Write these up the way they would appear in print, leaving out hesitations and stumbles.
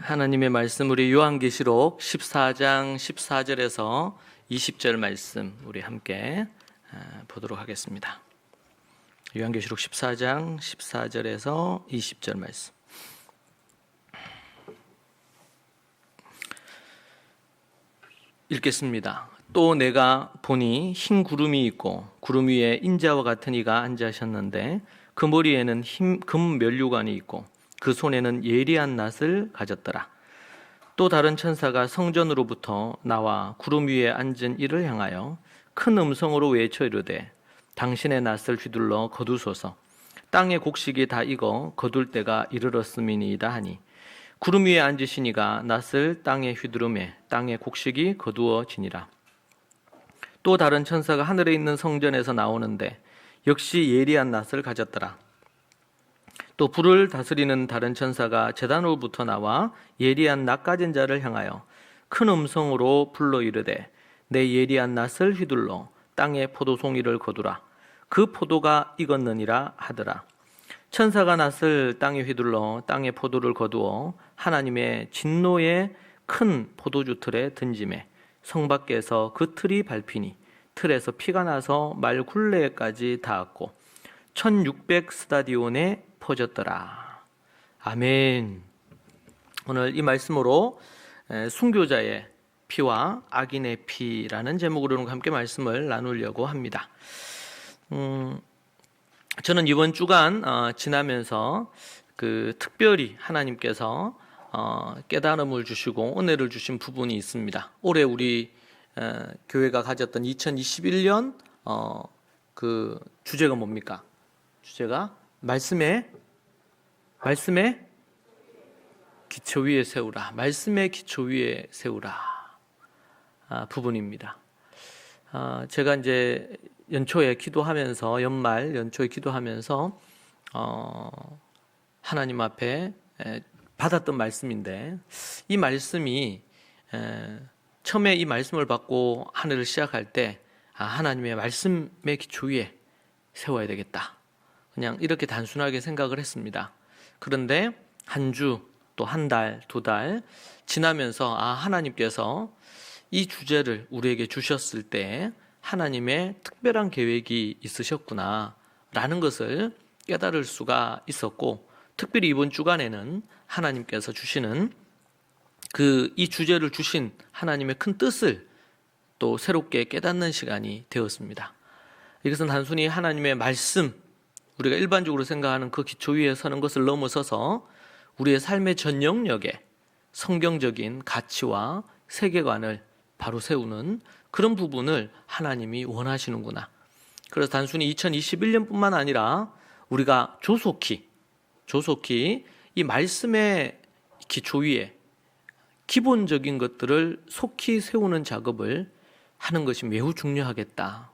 하나님의 말씀 우리 요한계시록 14장 14절에서 20절 말씀 우리 함께 보도록 하겠습니다. 요한계시록 14장 14절에서 20절 말씀. 읽겠습니다. 또 내가 보니 흰 구름이 있고 구름 위에 인자와 같은 이가 앉으셨는데 그 머리에는 금 면류관이 있고 그 손에는 예리한 낫을 가졌더라. 또 다른 천사가 성전으로부터 나와 구름 위에 앉은 이를 향하여 큰 음성으로 외쳐 이르되 당신의 낫을 휘둘러 거두소서. 땅의 곡식이 다 익어 거둘 때가 이르렀음이니이다 하니 구름 위에 앉으신 이가 낫을 땅에 휘두르매 땅의 곡식이 거두어지니라. 또 다른 천사가 하늘에 있는 성전에서 나오는데 역시 예리한 낫을 가졌더라. 또 불을 다스리는 다른 천사가 제단으로부터 나와 예리한 낫 가진 자를 향하여 큰 음성으로 불러 이르되 내 예리한 낫을 휘둘러 땅에 포도송이를 거두라. 그 포도가 익었느니라 하더라. 천사가 낫을 땅에 휘둘러 땅에 포도를 거두어 하나님의 진노의 큰 포도주 틀에 던지매 성 밖에서 그 틀이 밟히니 틀에서 피가 나서 말 굴레까지 닿았고 1600 스타디온에 퍼졌더라. 아멘. 오늘 이 말씀으로 순교자의 피와 악인의 피라는 제목으로 함께 말씀을 나누려고 합니다. 저는 이번 주간 지나면서 특별히 하나님께서 깨달음을 주시고 은혜를 주신 부분이 있습니다. 올해 우리 교회가 가졌던 2021년 주제가 뭡니까? 주제가 말씀의 기초 위에 세우라. 말씀의 기초 위에 세우라 부분입니다. 제가 이제 연초에 기도하면서 연초에 기도하면서 하나님 앞에 받았던 말씀인데 이 말씀이 처음에 이 말씀을 받고 한 해를 시작할 때 하나님의 말씀의 기초 위에 세워야 되겠다. 그냥 이렇게 단순하게 생각을 했습니다. 그런데 한 주, 또 한 달, 두 달 지나면서 하나님께서 이 주제를 우리에게 주셨을 때 하나님의 특별한 계획이 있으셨구나 라는 것을 깨달을 수가 있었고, 특별히 이번 주간에는 하나님께서 주시는 이 주제를 주신 하나님의 큰 뜻을 또 새롭게 깨닫는 시간이 되었습니다. 이것은 단순히 하나님의 말씀, 우리가 일반적으로 생각하는 그 기초 위에 서는 것을 넘어서서 우리의 삶의 전 영역에 성경적인 가치와 세계관을 바로 세우는 그런 부분을 하나님이 원하시는구나. 그래서 단순히 2021년뿐만 아니라 우리가 조속히 이 말씀의 기초 위에 기본적인 것들을 속히 세우는 작업을 하는 것이 매우 중요하겠다.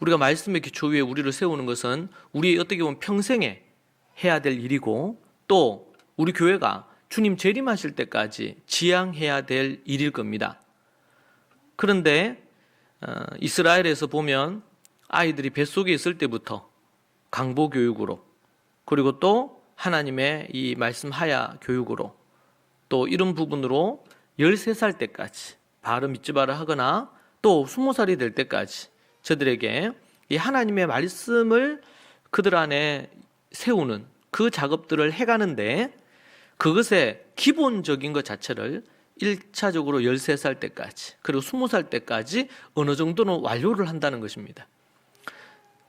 우리가 말씀의 기초 위에 우리를 세우는 것은 우리 어떻게 보면 평생에 해야 될 일이고, 또 우리 교회가 주님 재림하실 때까지 지향해야 될 일일 겁니다. 그런데 이스라엘에서 보면 아이들이 뱃속에 있을 때부터 강보 교육으로, 그리고 또 하나님의 이 말씀 하야 교육으로, 또 이런 부분으로 13살 때까지 바로 밑지바를 하거나 또 20살이 될 때까지 저들에게 이 하나님의 말씀을 그들 안에 세우는 그 작업들을 해가는데, 그것의 기본적인 것 자체를 1차적으로 13살 때까지, 그리고 20살 때까지 어느 정도는 완료를 한다는 것입니다.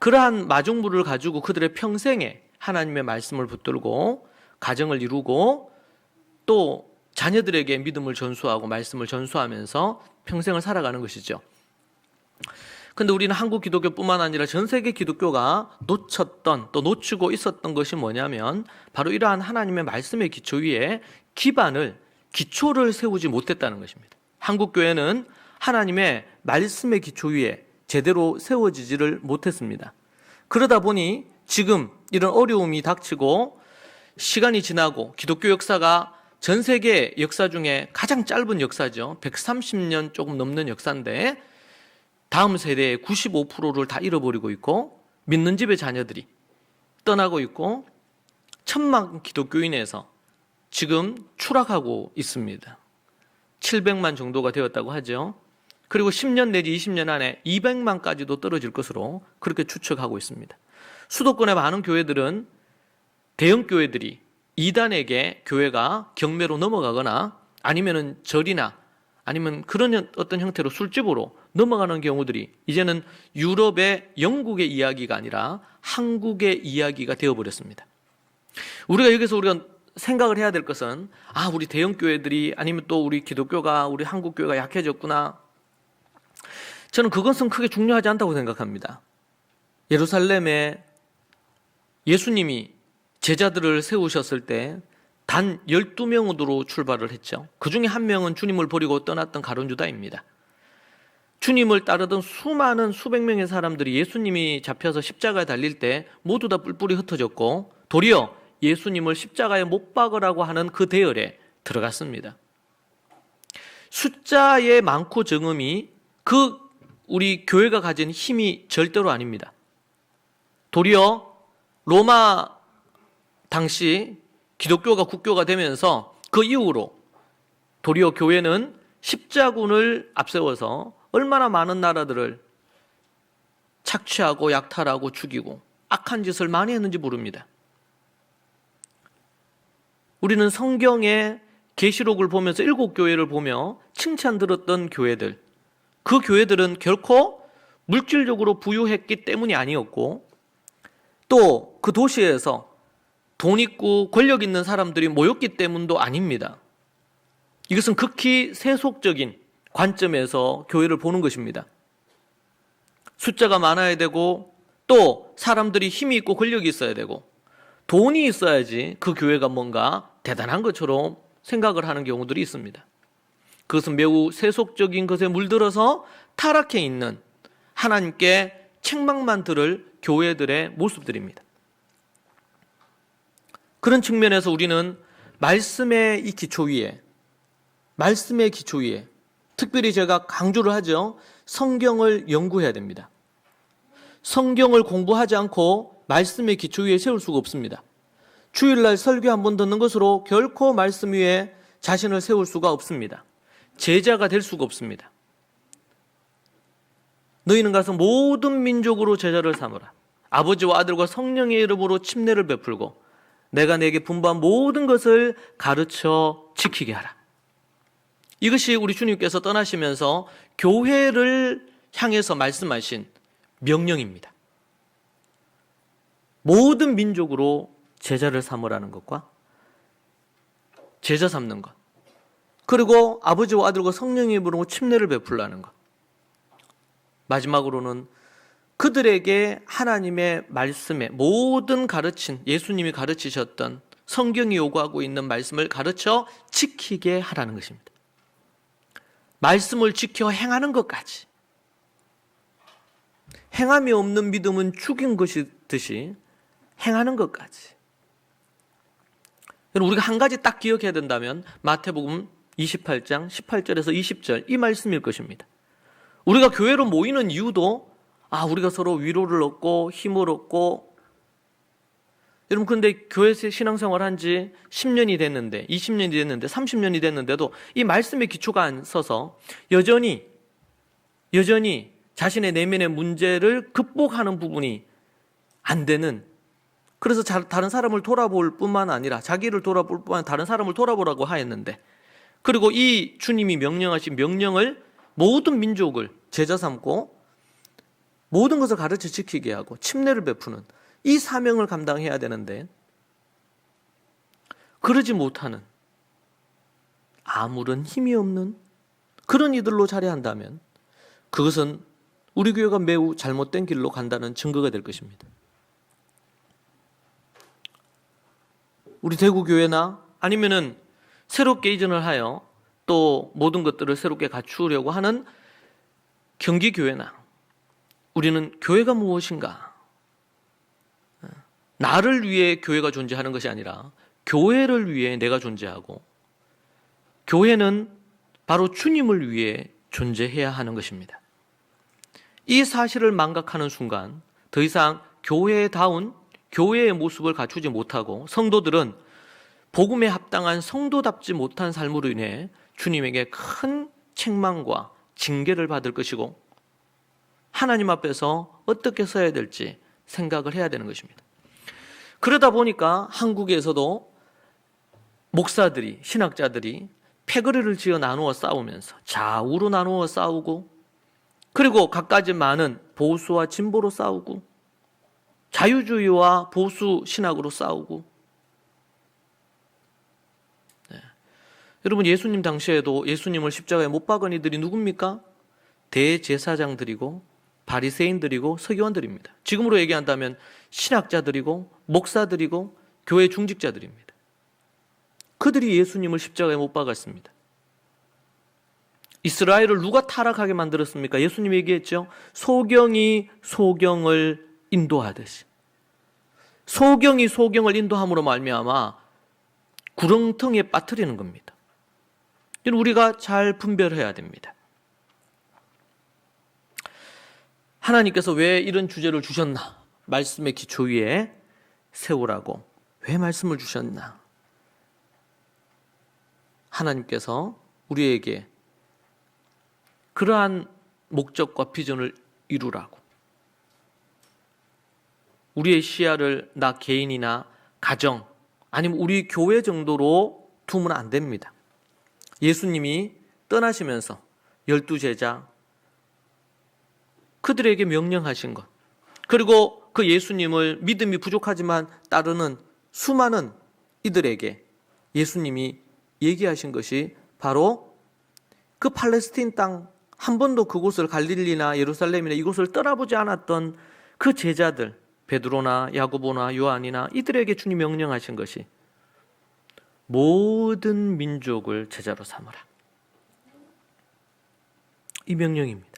그러한 마중물을 가지고 그들의 평생에 하나님의 말씀을 붙들고 가정을 이루고 또 자녀들에게 믿음을 전수하고 말씀을 전수하면서 평생을 살아가는 것이죠. 근데 우리는 한국 기독교뿐만 아니라 전 세계 기독교가 놓쳤던, 또 놓치고 있었던 것이 뭐냐면 바로 이러한 하나님의 말씀의 기초 위에 기초를 세우지 못했다는 것입니다. 한국 교회는 하나님의 말씀의 기초 위에 제대로 세워지지를 못했습니다. 그러다 보니 지금 이런 어려움이 닥치고 시간이 지나고 기독교 역사가 전 세계 역사 중에 가장 짧은 역사죠. 130년 조금 넘는 역사인데 다음 세대의 95%를 다 잃어버리고 있고, 믿는 집의 자녀들이 떠나고 있고, 천만 기독교인에서 지금 추락하고 있습니다. 700만 정도가 되었다고 하죠. 그리고 10년 내지 20년 안에 200만까지도 떨어질 것으로 그렇게 추측하고 있습니다. 수도권의 많은 교회들은 대형 교회들이 이단에게 교회가 경매로 넘어가거나 아니면은 절이나 아니면 그런 어떤 형태로 술집으로 넘어가는 경우들이 이제는 유럽의 영국의 이야기가 아니라 한국의 이야기가 되어버렸습니다. 우리가 생각을 해야 될 것은 우리 대형 교회들이 아니면 또 우리 기독교가 우리 한국 교회가 약해졌구나. 저는 그것은 크게 중요하지 않다고 생각합니다. 예루살렘에 예수님이 제자들을 세우셨을 때 단 12명으로 출발을 했죠. 그 중에 한 명은 주님을 버리고 떠났던 가룟 유다입니다. 주님을 따르던 수많은 수백 명의 사람들이 예수님이 잡혀서 십자가에 달릴 때 모두 다 뿔뿔이 흩어졌고 도리어 예수님을 십자가에 못 박으라고 하는 그 대열에 들어갔습니다. 숫자의 많고 적음이 우리 교회가 가진 힘이 절대로 아닙니다. 도리어 로마 당시 기독교가 국교가 되면서 그 이후로 도리어 교회는 십자군을 앞세워서 얼마나 많은 나라들을 착취하고 약탈하고 죽이고 악한 짓을 많이 했는지 모릅니다. 우리는 성경의 계시록을 보면서 7교회를 보며 칭찬 들었던 교회들, 그 교회들은 결코 물질적으로 부유했기 때문이 아니었고 또 그 도시에서 돈 있고 권력 있는 사람들이 모였기 때문도 아닙니다. 이것은 극히 세속적인 관점에서 교회를 보는 것입니다. 숫자가 많아야 되고 또 사람들이 힘이 있고 권력이 있어야 되고 돈이 있어야지 그 교회가 뭔가 대단한 것처럼 생각을 하는 경우들이 있습니다. 그것은 매우 세속적인 것에 물들어서 타락해 있는 하나님께 책망만 들을 교회들의 모습들입니다. 그런 측면에서 우리는 말씀의 기초 위에 특별히 제가 강조를 하죠. 성경을 연구해야 됩니다. 성경을 공부하지 않고 말씀의 기초 위에 세울 수가 없습니다. 주일날 설교 한 번 듣는 것으로 결코 말씀 위에 자신을 세울 수가 없습니다. 제자가 될 수가 없습니다. 너희는 가서 모든 민족으로 제자를 삼으라. 아버지와 아들과 성령의 이름으로 침례를 베풀고 내가 내게 분부한 모든 것을 가르쳐 지키게 하라. 이것이 우리 주님께서 떠나시면서 교회를 향해서 말씀하신 명령입니다. 모든 민족으로 제자를 삼으라는 것과 제자 삼는 것, 그리고 아버지와 아들과 성령의 이름으로 침례를 베풀라는 것, 마지막으로는 그들에게 하나님의 말씀에 모든 가르친 예수님이 가르치셨던 성경이 요구하고 있는 말씀을 가르쳐 지키게 하라는 것입니다. 말씀을 지켜 행하는 것까지. 행함이 없는 믿음은 죽인 것이듯이 행하는 것까지. 우리가 한 가지 딱 기억해야 된다면 마태복음 28장 18절에서 20절 이 말씀일 것입니다. 우리가 교회로 모이는 이유도 우리가 서로 위로를 얻고 힘을 얻고, 여러분 근데 교회에서 신앙생활 한 지 10년이 됐는데 20년이 됐는데 30년이 됐는데도 이 말씀의 기초가 안 서서 여전히 자신의 내면의 문제를 극복하는 부분이 안 되는, 그래서 다른 사람을 돌아볼 뿐만 아니라 자기를 돌아볼 뿐만 아니라 다른 사람을 돌아보라고 하였는데, 그리고 이 주님이 명령하신 명령을 모든 민족을 제자 삼고 모든 것을 가르쳐 지키게 하고 침례를 베푸는 이 사명을 감당해야 되는데 그러지 못하는 아무런 힘이 없는 그런 이들로 자리한다면 그것은 우리 교회가 매우 잘못된 길로 간다는 증거가 될 것입니다. 우리 대구교회나 아니면은 새롭게 이전을 하여 또 모든 것들을 새롭게 갖추려고 하는 경기교회나 우리는 교회가 무엇인가? 나를 위해 교회가 존재하는 것이 아니라 교회를 위해 내가 존재하고 교회는 바로 주님을 위해 존재해야 하는 것입니다. 이 사실을 망각하는 순간 더 이상 교회다운 교회의 모습을 갖추지 못하고 성도들은 복음에 합당한 성도답지 못한 삶으로 인해 주님에게 큰 책망과 징계를 받을 것이고 하나님 앞에서 어떻게 서야 될지 생각을 해야 되는 것입니다. 그러다 보니까 한국에서도 목사들이, 신학자들이 패거리를 지어 나누어 싸우면서 좌우로 나누어 싸우고, 그리고 갖가지 많은 보수와 진보로 싸우고, 자유주의와 보수 신학으로 싸우고. 네. 여러분, 예수님 당시에도 예수님을 십자가에 못 박은 이들이 누굽니까? 대제사장들이고 바리새인들이고 서기관들입니다. 지금으로 얘기한다면 신학자들이고 목사들이고 교회 중직자들입니다. 그들이 예수님을 십자가에 못 박았습니다. 이스라엘을 누가 타락하게 만들었습니까? 예수님이 얘기했죠. 소경이 소경을 인도하듯이. 소경이 소경을 인도함으로 말미암아 구렁텅이에 빠뜨리는 겁니다. 이건 우리가 잘 분별해야 됩니다. 하나님께서 왜 이런 주제를 주셨나? 말씀의 기초 위에 세우라고 왜 말씀을 주셨나? 하나님께서 우리에게 그러한 목적과 비전을 이루라고. 우리의 시야를 나 개인이나 가정 아니면 우리 교회 정도로 두면 안 됩니다. 예수님이 떠나시면서 12제자 그들에게 명령하신 것, 그리고 그 예수님을 믿음이 부족하지만 따르는 수많은 이들에게 예수님이 얘기하신 것이 바로 그 팔레스틴 땅, 한 번도 그곳을 갈릴리나 예루살렘이나 이곳을 떠나보지 않았던 그 제자들, 베드로나 야고보나 요한이나 이들에게 주님 명령하신 것이 모든 민족을 제자로 삼으라. 이 명령입니다.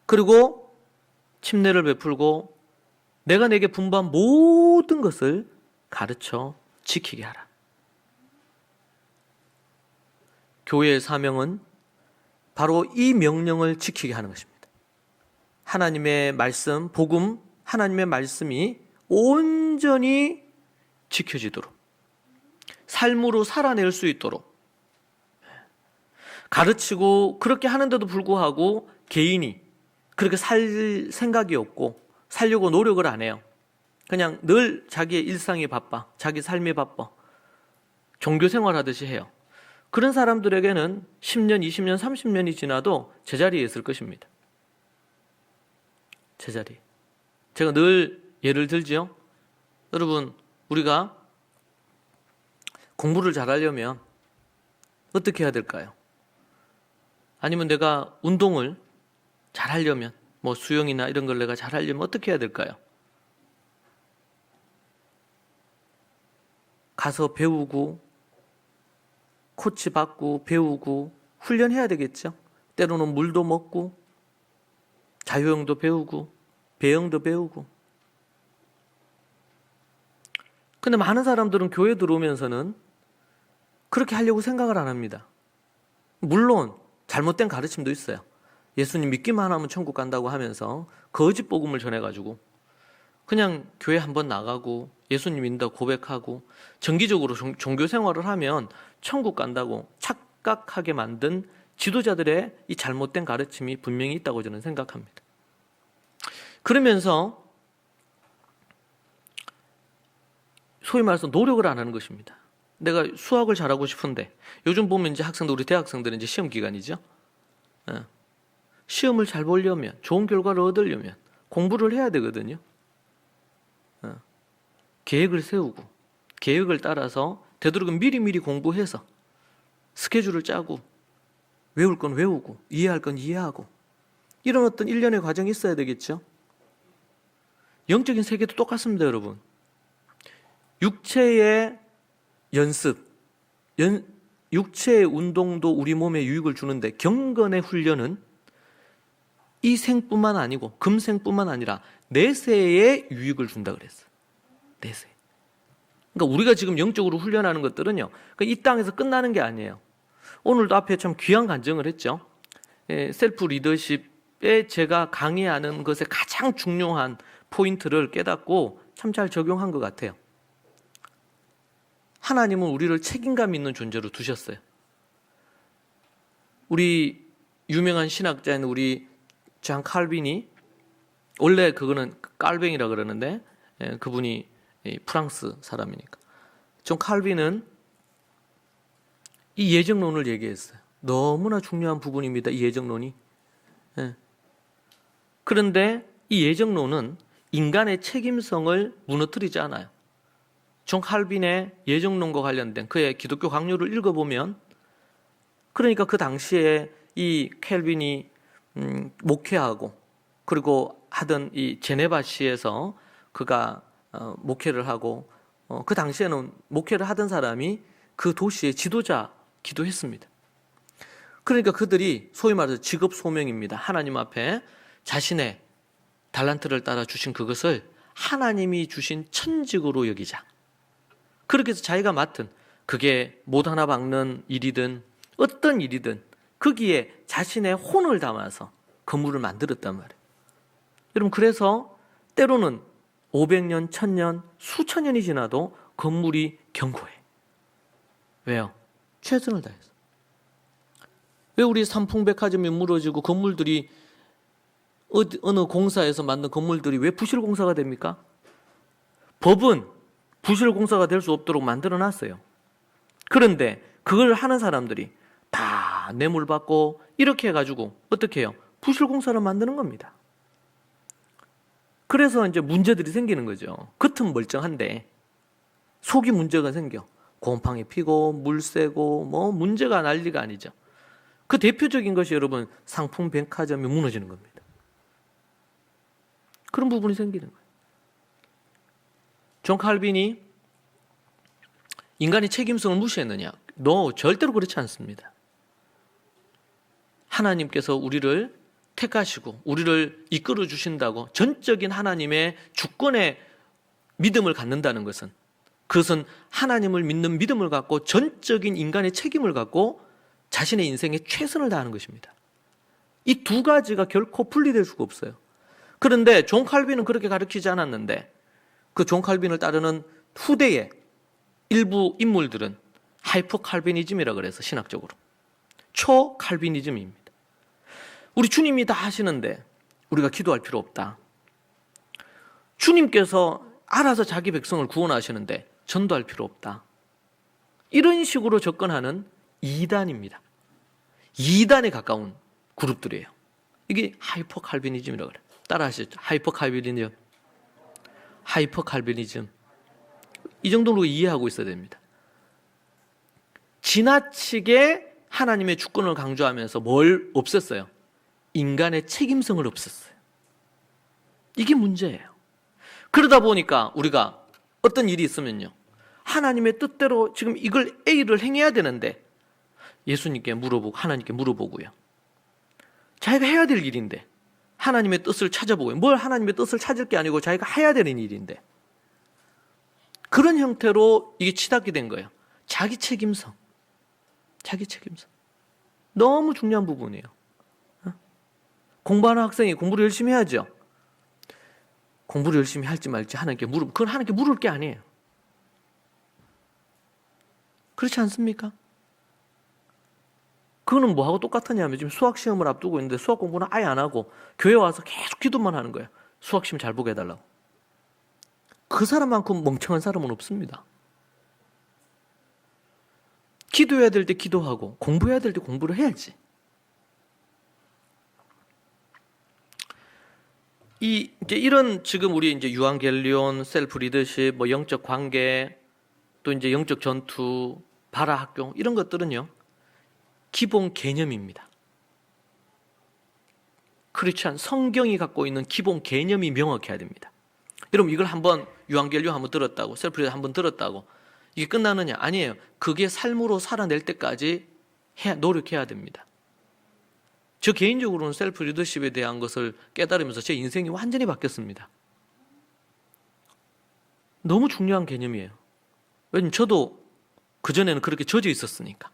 그리고 침례를 베풀고 내가 내게 분부한 모든 것을 가르쳐 지키게 하라. 교회의 사명은 바로 이 명령을 지키게 하는 것입니다. 하나님의 말씀, 복음, 하나님의 말씀이 온전히 지켜지도록, 삶으로 살아낼 수 있도록 가르치고, 그렇게 하는데도 불구하고 개인이 그렇게 살 생각이 없고 살려고 노력을 안 해요. 그냥 늘 자기의 일상이 바빠, 자기 삶이 바빠, 종교 생활하듯이 해요. 그런 사람들에게는 10년, 20년, 30년이 지나도 제자리에 있을 것입니다. 제자리. 제가 늘 예를 들지요. 여러분, 우리가 공부를 잘하려면 어떻게 해야 될까요? 아니면 내가 운동을 잘하려면, 뭐 수영이나 이런 걸 내가 잘하려면 어떻게 해야 될까요? 가서 배우고, 코치 받고, 배우고, 훈련해야 되겠죠? 때로는 물도 먹고, 자유형도 배우고, 배영도 배우고. 근데 많은 사람들은 교회 들어오면서는 그렇게 하려고 생각을 안 합니다. 물론 잘못된 가르침도 있어요. 예수님 믿기만 하면 천국 간다고 하면서 거짓 복음을 전해가지고 그냥 교회 한번 나가고 예수님 믿는다고 고백하고 정기적으로 종교 생활을 하면 천국 간다고 착각하게 만든 지도자들의 이 잘못된 가르침이 분명히 있다고 저는 생각합니다. 그러면서 소위 말해서 노력을 안 하는 것입니다. 내가 수학을 잘하고 싶은데, 요즘 보면 이제 학생들, 우리 대학생들은 이제 시험 기간이죠. 시험을 잘 보려면, 좋은 결과를 얻으려면 공부를 해야 되거든요. 계획을 세우고, 계획을 따라서 되도록이면 미리미리 공부해서 스케줄을 짜고, 외울 건 외우고, 이해할 건 이해하고, 이런 어떤 일련의 과정이 있어야 되겠죠. 영적인 세계도 똑같습니다, 여러분. 육체의 연습, 육체의 운동도 우리 몸에 유익을 주는데 경건의 훈련은 이 생뿐만 아니고 금생뿐만 아니라 내세에 유익을 준다 그랬어요. 내세. 그러니까 우리가 지금 영적으로 훈련하는 것들은요, 이 땅에서 끝나는 게 아니에요. 오늘도 앞에 참 귀한 간증을 했죠. 셀프 리더십에 제가 강의하는 것의 가장 중요한 포인트를 깨닫고 참 잘 적용한 것 같아요. 하나님은 우리를 책임감 있는 존재로 두셨어요. 우리 유명한 신학자인 우리 잔 칼빈이, 원래 그거는 깔뱅이라 그러는데 그분이 프랑스 사람이니까, 존 칼빈은 이 예정론을 얘기했어요. 너무나 중요한 부분입니다, 이 예정론이. 그런데 이 예정론은 인간의 책임성을 무너뜨리지 않아요. 존 칼빈의 예정론과 관련된 그의 기독교 강요를 읽어보면, 그러니까 그 당시에 이 캘빈이 목회하고 그리고 하던 이 제네바시에서 그가 목회를 하고, 그 당시에는 목회를 하던 사람이 그 도시의 지도자기도 했습니다. 그러니까 그들이 소위 말해서 직업 소명입니다. 하나님 앞에 자신의 달란트를 따라 주신 그것을 하나님이 주신 천직으로 여기자. 그렇게 해서 자기가 맡은, 그게 못 하나 박는 일이든 어떤 일이든 거기에 자신의 혼을 담아서 건물을 만들었단 말이에요. 여러분, 그래서 때로는 500년, 1000년, 수천 년이 지나도 건물이 견고해. 왜요? 최선을 다해서. 왜 우리 삼풍백화점이 무너지고 건물들이, 어느 공사에서 만든 건물들이 왜 부실공사가 됩니까? 법은 부실공사가 될 수 없도록 만들어 놨어요. 그런데 그걸 하는 사람들이 다 뇌물 받고 이렇게 해가지고 어떻게 해요? 부실공사를 만드는 겁니다. 그래서 이제 문제들이 생기는 거죠. 겉은 멀쩡한데 속이 문제가 생겨. 곰팡이 피고 물 새고 뭐 문제가 난리가 아니죠. 그 대표적인 것이 여러분, 상품 백화점이 무너지는 겁니다. 그런 부분이 생기는 거예요. 존 칼빈이 인간의 책임성을 무시했느냐? 절대로 그렇지 않습니다. 하나님께서 우리를 택하시고 우리를 이끌어 주신다고 전적인 하나님의 주권에 믿음을 갖는다는 것은, 그것은 하나님을 믿는 믿음을 갖고 전적인 인간의 책임을 갖고 자신의 인생에 최선을 다하는 것입니다. 이 두 가지가 결코 분리될 수가 없어요. 그런데 존 칼빈은 그렇게 가르치지 않았는데, 그 존 칼빈을 따르는 후대의 일부 인물들은 하이퍼 칼비니즘이라 그래서 신학적으로 초 칼비니즘입니다. 우리 주님이 다 하시는데 우리가 기도할 필요 없다. 주님께서 알아서 자기 백성을 구원하시는데 전도할 필요 없다. 이런 식으로 접근하는 이단입니다. 이단에 가까운 그룹들이에요. 이게 하이퍼 칼비니즘이라고 그래요. 따라 하시죠. 하이퍼 칼비니즘. 하이퍼 칼비니즘. 이 정도로 이해하고 있어야 됩니다. 지나치게 하나님의 주권을 강조하면서 뭘 없앴어요? 인간의 책임성을 없앴어요. 이게 문제예요. 그러다 보니까 우리가 어떤 일이 있으면요, 하나님의 뜻대로 지금 이걸 A를 행해야 되는데 예수님께 물어보고 하나님께 물어보고요, 자기가 해야 될 일인데 하나님의 뜻을 찾아보고요. 뭘 하나님의 뜻을 찾을 게 아니고 자기가 해야 되는 일인데, 그런 형태로 이게 치닫게 된 거예요. 자기 책임성. 자기 책임성. 너무 중요한 부분이에요. 공부하는 학생이 공부를 열심히 해야죠. 공부를 열심히 할지 말지 하나님께 그건 하나님께 물을 게 아니에요. 그렇지 않습니까? 그거는 뭐하고 똑같으냐면, 지금 수학 시험을 앞두고 있는데 수학 공부는 아예 안 하고 교회 와서 계속 기도만 하는 거예요. 수학 시험 잘 보게 해달라고. 그 사람만큼 멍청한 사람은 없습니다. 기도해야 될 때 기도하고 공부해야 될 때 공부를 해야지. 이제 이런, 지금 우리 이제 유한겔리온, 셀프 리더십, 뭐 영적 관계, 또 이제 영적 전투, 바라 학교, 이런 것들은요, 기본 개념입니다. 크리스찬 성경이 갖고 있는 기본 개념이 명확해야 됩니다. 여러분, 이걸 한번 유한겔리온 한번 들었다고, 셀프 리더십 한번 들었다고 이게 끝나느냐? 아니에요. 그게 삶으로 살아낼 때까지 노력해야 됩니다. 저 개인적으로는 셀프 리더십에 대한 것을 깨달으면서 제 인생이 완전히 바뀌었습니다. 너무 중요한 개념이에요. 왜냐면 저도 그전에는 그렇게 젖어 있었으니까.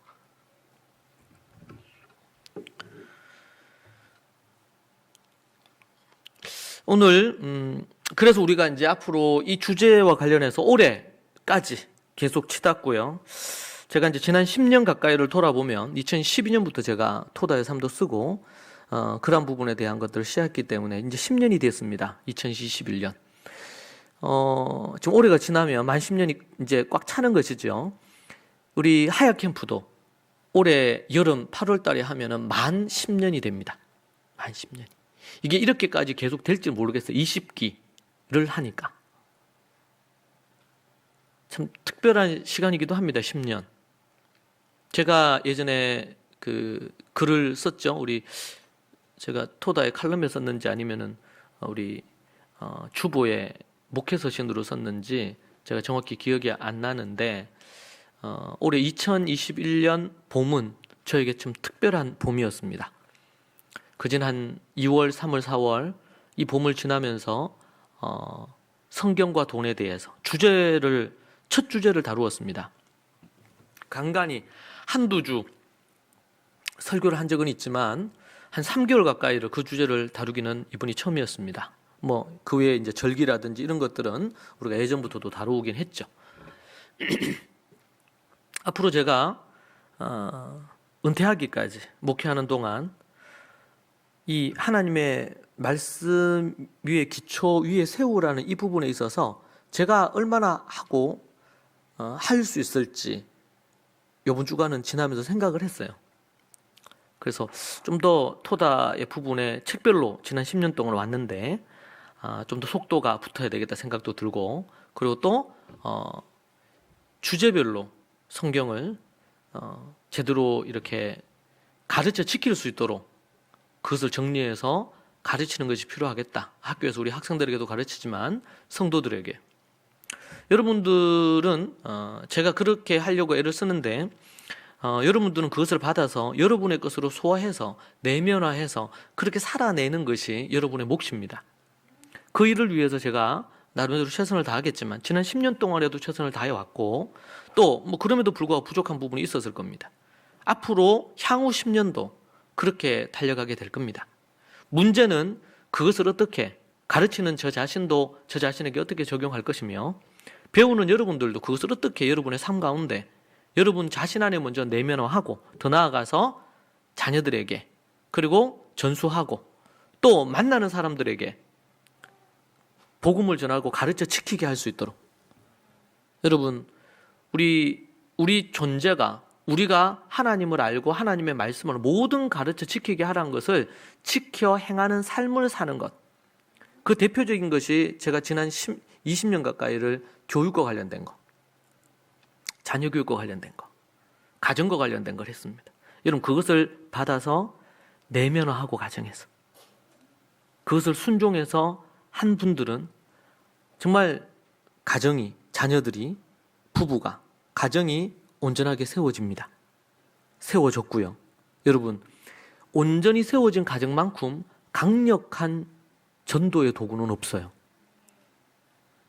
오늘 그래서 우리가 이제 앞으로 이 주제와 관련해서 올해까지 계속 치닫고요. 제가 이제 지난 10년 가까이를 돌아보면 2012년부터 제가 토다의 삶도 쓰고 그런 부분에 대한 것들을 시작했기 때문에 이제 10년이 됐습니다. 2021년. 지금 올해가 지나면 만 10년이 이제 꽉 차는 것이죠. 우리 하야 캠프도 올해 여름 8월 달에 하면은 만 10년이 됩니다. 만 10년이. 이게 이렇게까지 계속 될지 모르겠어요. 20기를 하니까. 참 특별한 시간이기도 합니다. 10년. 제가 예전에 그 글을 썼죠. 제가 토다의 칼럼에 썼는지 아니면은 우리 주보에 목회서신으로 썼는지 제가 정확히 기억이 안 나는데 올해 2021년 봄은 저에게 좀 특별한 봄이었습니다. 그전 한 2월, 3월, 4월 이 봄을 지나면서 성경과 돈에 대해서 첫 주제를 다루었습니다. 간간히 한두 주 설교를 한 적은 있지만 한 3개월 가까이를 그 주제를 다루기는 이번이 처음이었습니다. 뭐 그 외에 이제 절기라든지 이런 것들은 우리가 예전부터도 다루긴 했죠. 앞으로 제가 은퇴하기까지 목회하는 동안 이 하나님의 말씀 위에 기초 위에 세우라는 이 부분에 있어서 제가 얼마나 하고 할 수 있을지 이번 주간은 지나면서 생각을 했어요. 그래서 좀 더 토다의 부분에 책별로 지난 10년 동안 왔는데 좀 더 속도가 붙어야 되겠다 생각도 들고, 그리고 또 주제별로 성경을 제대로 이렇게 가르쳐 지킬 수 있도록 그것을 정리해서 가르치는 것이 필요하겠다. 학교에서 우리 학생들에게도 가르치지만 성도들에게. 여러분들은 제가 그렇게 하려고 애를 쓰는데 여러분들은 그것을 받아서 여러분의 것으로 소화해서 내면화해서 그렇게 살아내는 것이 여러분의 몫입니다. 그 일을 위해서 제가 나름대로 최선을 다하겠지만 지난 10년 동안에도 최선을 다해왔고 또 뭐 그럼에도 불구하고 부족한 부분이 있었을 겁니다. 앞으로 향후 10년도 그렇게 달려가게 될 겁니다. 문제는 그것을 어떻게 가르치는 저 자신도 저 자신에게 어떻게 적용할 것이며 배우는 여러분들도 그것을 어떻게 여러분의 삶 가운데 여러분 자신 안에 먼저 내면화하고 더 나아가서 자녀들에게 그리고 전수하고 또 만나는 사람들에게 복음을 전하고 가르쳐 지키게 할 수 있도록. 여러분 우리 존재가 우리가 하나님을 알고 하나님의 말씀을 모든 가르쳐 지키게 하라는 것을 지켜 행하는 삶을 사는 것. 그 대표적인 것이 제가 지난 20년 가까이를 교육과 관련된 거, 자녀 교육과 관련된 거, 가정과 관련된 걸 했습니다. 여러분 그것을 받아서 내면화하고 가정에서 그것을 순종해서 한 분들은 정말 가정이, 자녀들이, 부부가, 가정이 온전하게 세워집니다. 세워졌고요. 여러분 온전히 세워진 가정만큼 강력한 전도의 도구는 없어요.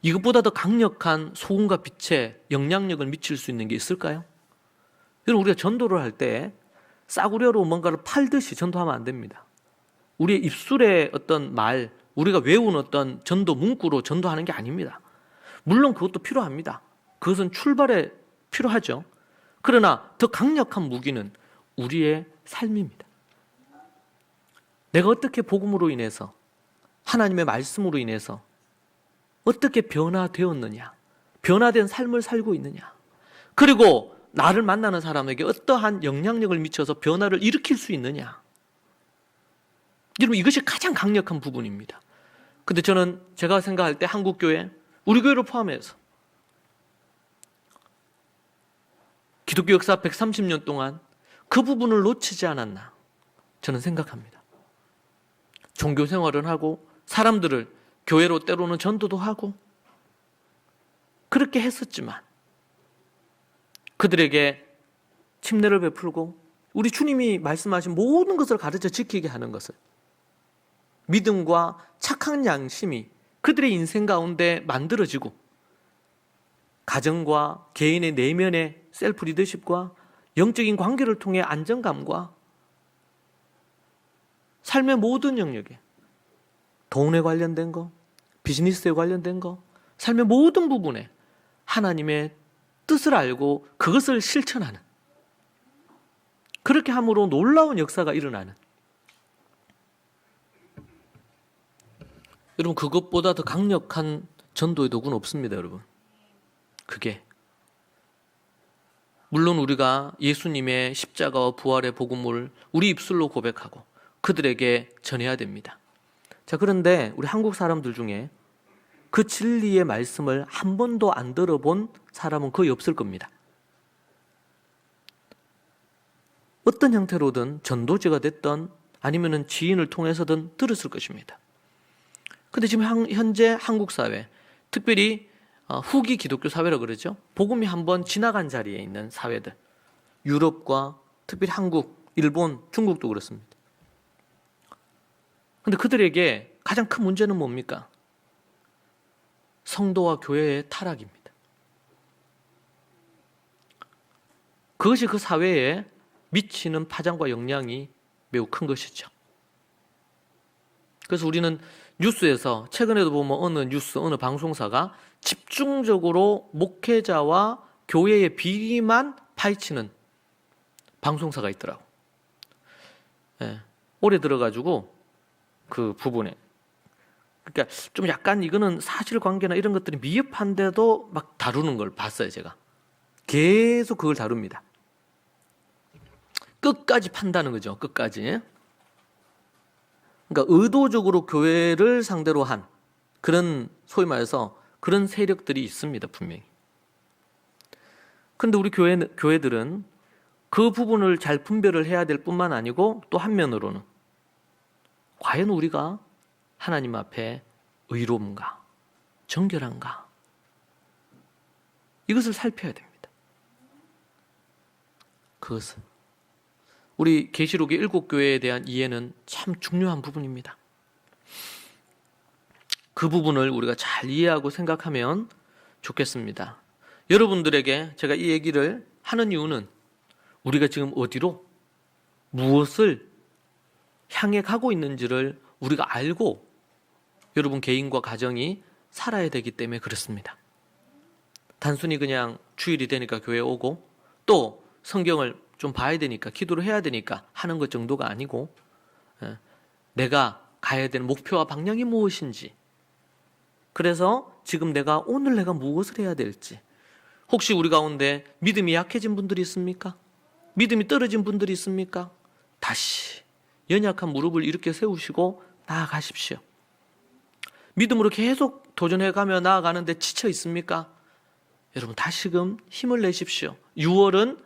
이것보다 더 강력한 소금과 빛에 영향력을 미칠 수 있는 게 있을까요? 여러분 우리가 전도를 할 때 싸구려로 뭔가를 팔듯이 전도하면 안 됩니다. 우리의 입술의 어떤 말, 우리가 외운 어떤 전도 문구로 전도하는 게 아닙니다. 물론 그것도 필요합니다. 그것은 출발에 필요하죠. 그러나 더 강력한 무기는 우리의 삶입니다. 내가 어떻게 복음으로 인해서 하나님의 말씀으로 인해서 어떻게 변화되었느냐, 변화된 삶을 살고 있느냐, 그리고 나를 만나는 사람에게 어떠한 영향력을 미쳐서 변화를 일으킬 수 있느냐. 여러분 이것이 가장 강력한 부분입니다. 근데 저는 제가 생각할 때 한국교회, 우리 교회를 포함해서 기독교 역사 130년 동안 그 부분을 놓치지 않았나 저는 생각합니다. 종교 생활을 하고 사람들을 교회로 때로는 전도도 하고 그렇게 했었지만 그들에게 침례를 베풀고 우리 주님이 말씀하신 모든 것을 가르쳐 지키게 하는 것을, 믿음과 착한 양심이 그들의 인생 가운데 만들어지고 가정과 개인의 내면의 셀프 리더십과 영적인 관계를 통해 안정감과 삶의 모든 영역에 돈에 관련된 거, 비즈니스에 관련된 거, 삶의 모든 부분에 하나님의 뜻을 알고 그것을 실천하는, 그렇게 함으로 놀라운 역사가 일어나는, 여러분 그것보다 더 강력한 전도의 도구는 없습니다. 여러분, 그게 물론 우리가 예수님의 십자가와 부활의 복음을 우리 입술로 고백하고 그들에게 전해야 됩니다. 자, 그런데 우리 한국 사람들 중에 그 진리의 말씀을 한 번도 안 들어본 사람은 거의 없을 겁니다. 어떤 형태로든 전도지가 됐던 아니면 지인을 통해서든 들었을 것입니다. 근데 지금 현재 한국 사회, 특별히 후기 기독교 사회라고 그러죠. 복음이 한번 지나간 자리에 있는 사회들, 유럽과 특별히 한국, 일본, 중국도 그렇습니다. 근데 그들에게 가장 큰 문제는 뭡니까? 성도와 교회의 타락입니다. 그것이 그 사회에 미치는 파장과 영향이 매우 큰 것이죠. 그래서 우리는 뉴스에서 최근에도 보면 어느 뉴스, 어느 방송사가 집중적으로 목회자와 교회의 비리만 파헤치는 방송사가 있더라고. 예, 올해 들어가지고 그 부분에, 그러니까 좀 약간 이거는 사실관계나 이런 것들이 미흡한데도 막 다루는 걸 봤어요. 제가 계속 그걸 다룹니다. 끝까지 판다는 거죠. 끝까지. 그러니까 의도적으로 교회를 상대로 한 그런, 소위 말해서 그런 세력들이 있습니다. 분명히. 그런데 우리 교회들은 그 부분을 잘 분별을 해야 될 뿐만 아니고 또 한면으로는 과연 우리가 하나님 앞에 의로운가, 정결한가, 이것을 살펴야 됩니다. 그것은 우리 계시록의 7교회에 대한 이해는 참 중요한 부분입니다. 그 부분을 우리가 잘 이해하고 생각하면 좋겠습니다. 여러분들에게 제가 이 얘기를 하는 이유는 우리가 지금 어디로, 무엇을 향해 가고 있는지를 우리가 알고 여러분 개인과 가정이 살아야 되기 때문에 그렇습니다. 단순히 그냥 주일이 되니까 교회에 오고 또 성경을 좀 봐야 되니까, 기도를 해야 되니까 하는 것 정도가 아니고, 내가 가야 되는 목표와 방향이 무엇인지, 그래서 지금 오늘 내가 무엇을 해야 될지. 혹시 우리 가운데 믿음이 약해진 분들이 있습니까? 믿음이 떨어진 분들이 있습니까? 다시 연약한 무릎을 이렇게 세우시고 나아가십시오. 믿음으로 계속 도전해가며 나아가는데 지쳐 있습니까? 여러분 다시금 힘을 내십시오. 6월은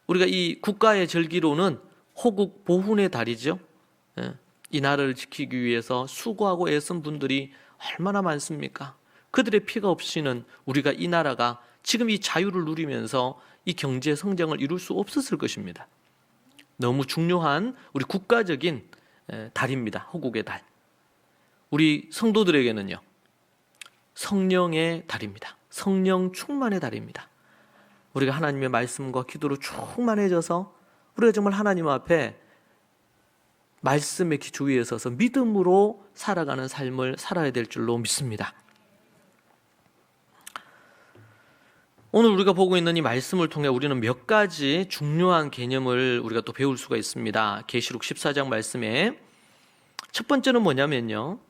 우리가 이 국가의 절기로는 호국 보훈의 달이죠. 이 나라를 지키기 위해서 수고하고 애쓴 분들이 얼마나 많습니까? 그들의 피가 없이는 우리가 이 나라가 지금 이 자유를 누리면서 이 경제 성장을 이룰 수 없었을 것입니다. 너무 중요한 우리 국가적인 달입니다. 호국의 달. 우리 성도들에게는요, 성령의 달입니다. 성령 충만의 달입니다. 우리가 하나님의 말씀과 기도로 충만해져서 우리가 정말 하나님 앞에 말씀의 기초 위에 서서 믿음으로 살아가는 삶을 살아야 될 줄로 믿습니다. 오늘 우리가 보고 있는 이 말씀을 통해 우리는 몇 가지 중요한 개념을 우리가 또 배울 수가 있습니다. 계시록 14장 말씀에 첫 번째는 뭐냐면요,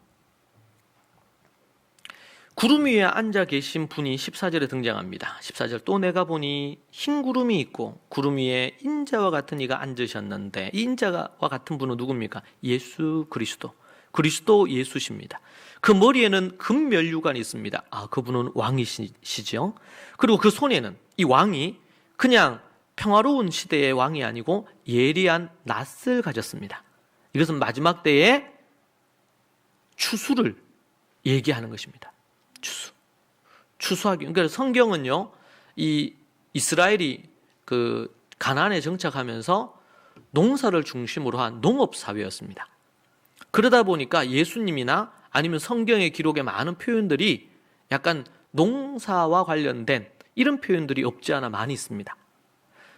구름 위에 앉아 계신 분이 14절에 등장합니다. 14절, 또 내가 보니 흰 구름이 있고 구름 위에 인자와 같은 이가 앉으셨는데, 이 인자와 같은 분은 누굽니까? 예수 그리스도 예수십니다. 그 머리에는 금면류관이 있습니다. 그분은 왕이시죠. 그리고 그 손에는, 이 왕이 그냥 평화로운 시대의 왕이 아니고 예리한 낫을 가졌습니다. 이것은 마지막 때의 추수를 얘기하는 것입니다. 추수하기. 그러니까 성경은요, 이 이스라엘이 그 가나안에 정착하면서 농사를 중심으로 한 농업 사회였습니다. 그러다 보니까 예수님이나 아니면 성경의 기록에 많은 표현들이 약간 농사와 관련된 이런 표현들이 없지 않아 많이 있습니다.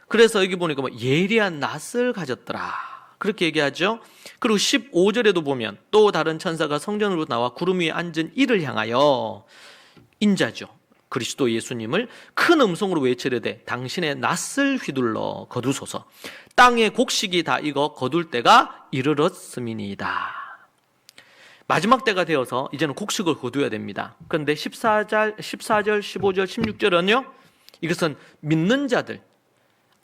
그래서 여기 보니까 예리한 낫을 가졌더라, 그렇게 얘기하죠. 그리고 15절에도 보면 또 다른 천사가 성전으로 나와 구름 위에 앉은 이를 향하여, 인자죠, 그리스도 예수님을 큰 음성으로 외치려되 당신의 낫을 휘둘러 거두소서. 땅의 곡식이 다 익어 거둘 때가 이르렀음이니이다. 마지막 때가 되어서 이제는 곡식을 거두어야 됩니다. 그런데 14절, 15절, 16절은요, 이것은 믿는 자들,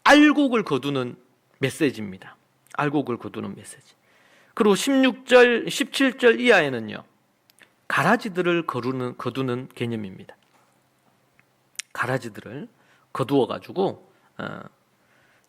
알곡을 거두는 메시지입니다. 알곡을 거두는 메시지. 그리고 16절, 17절 이하에는요, 가라지들을 거두는 개념입니다. 가라지들을 거두어가지고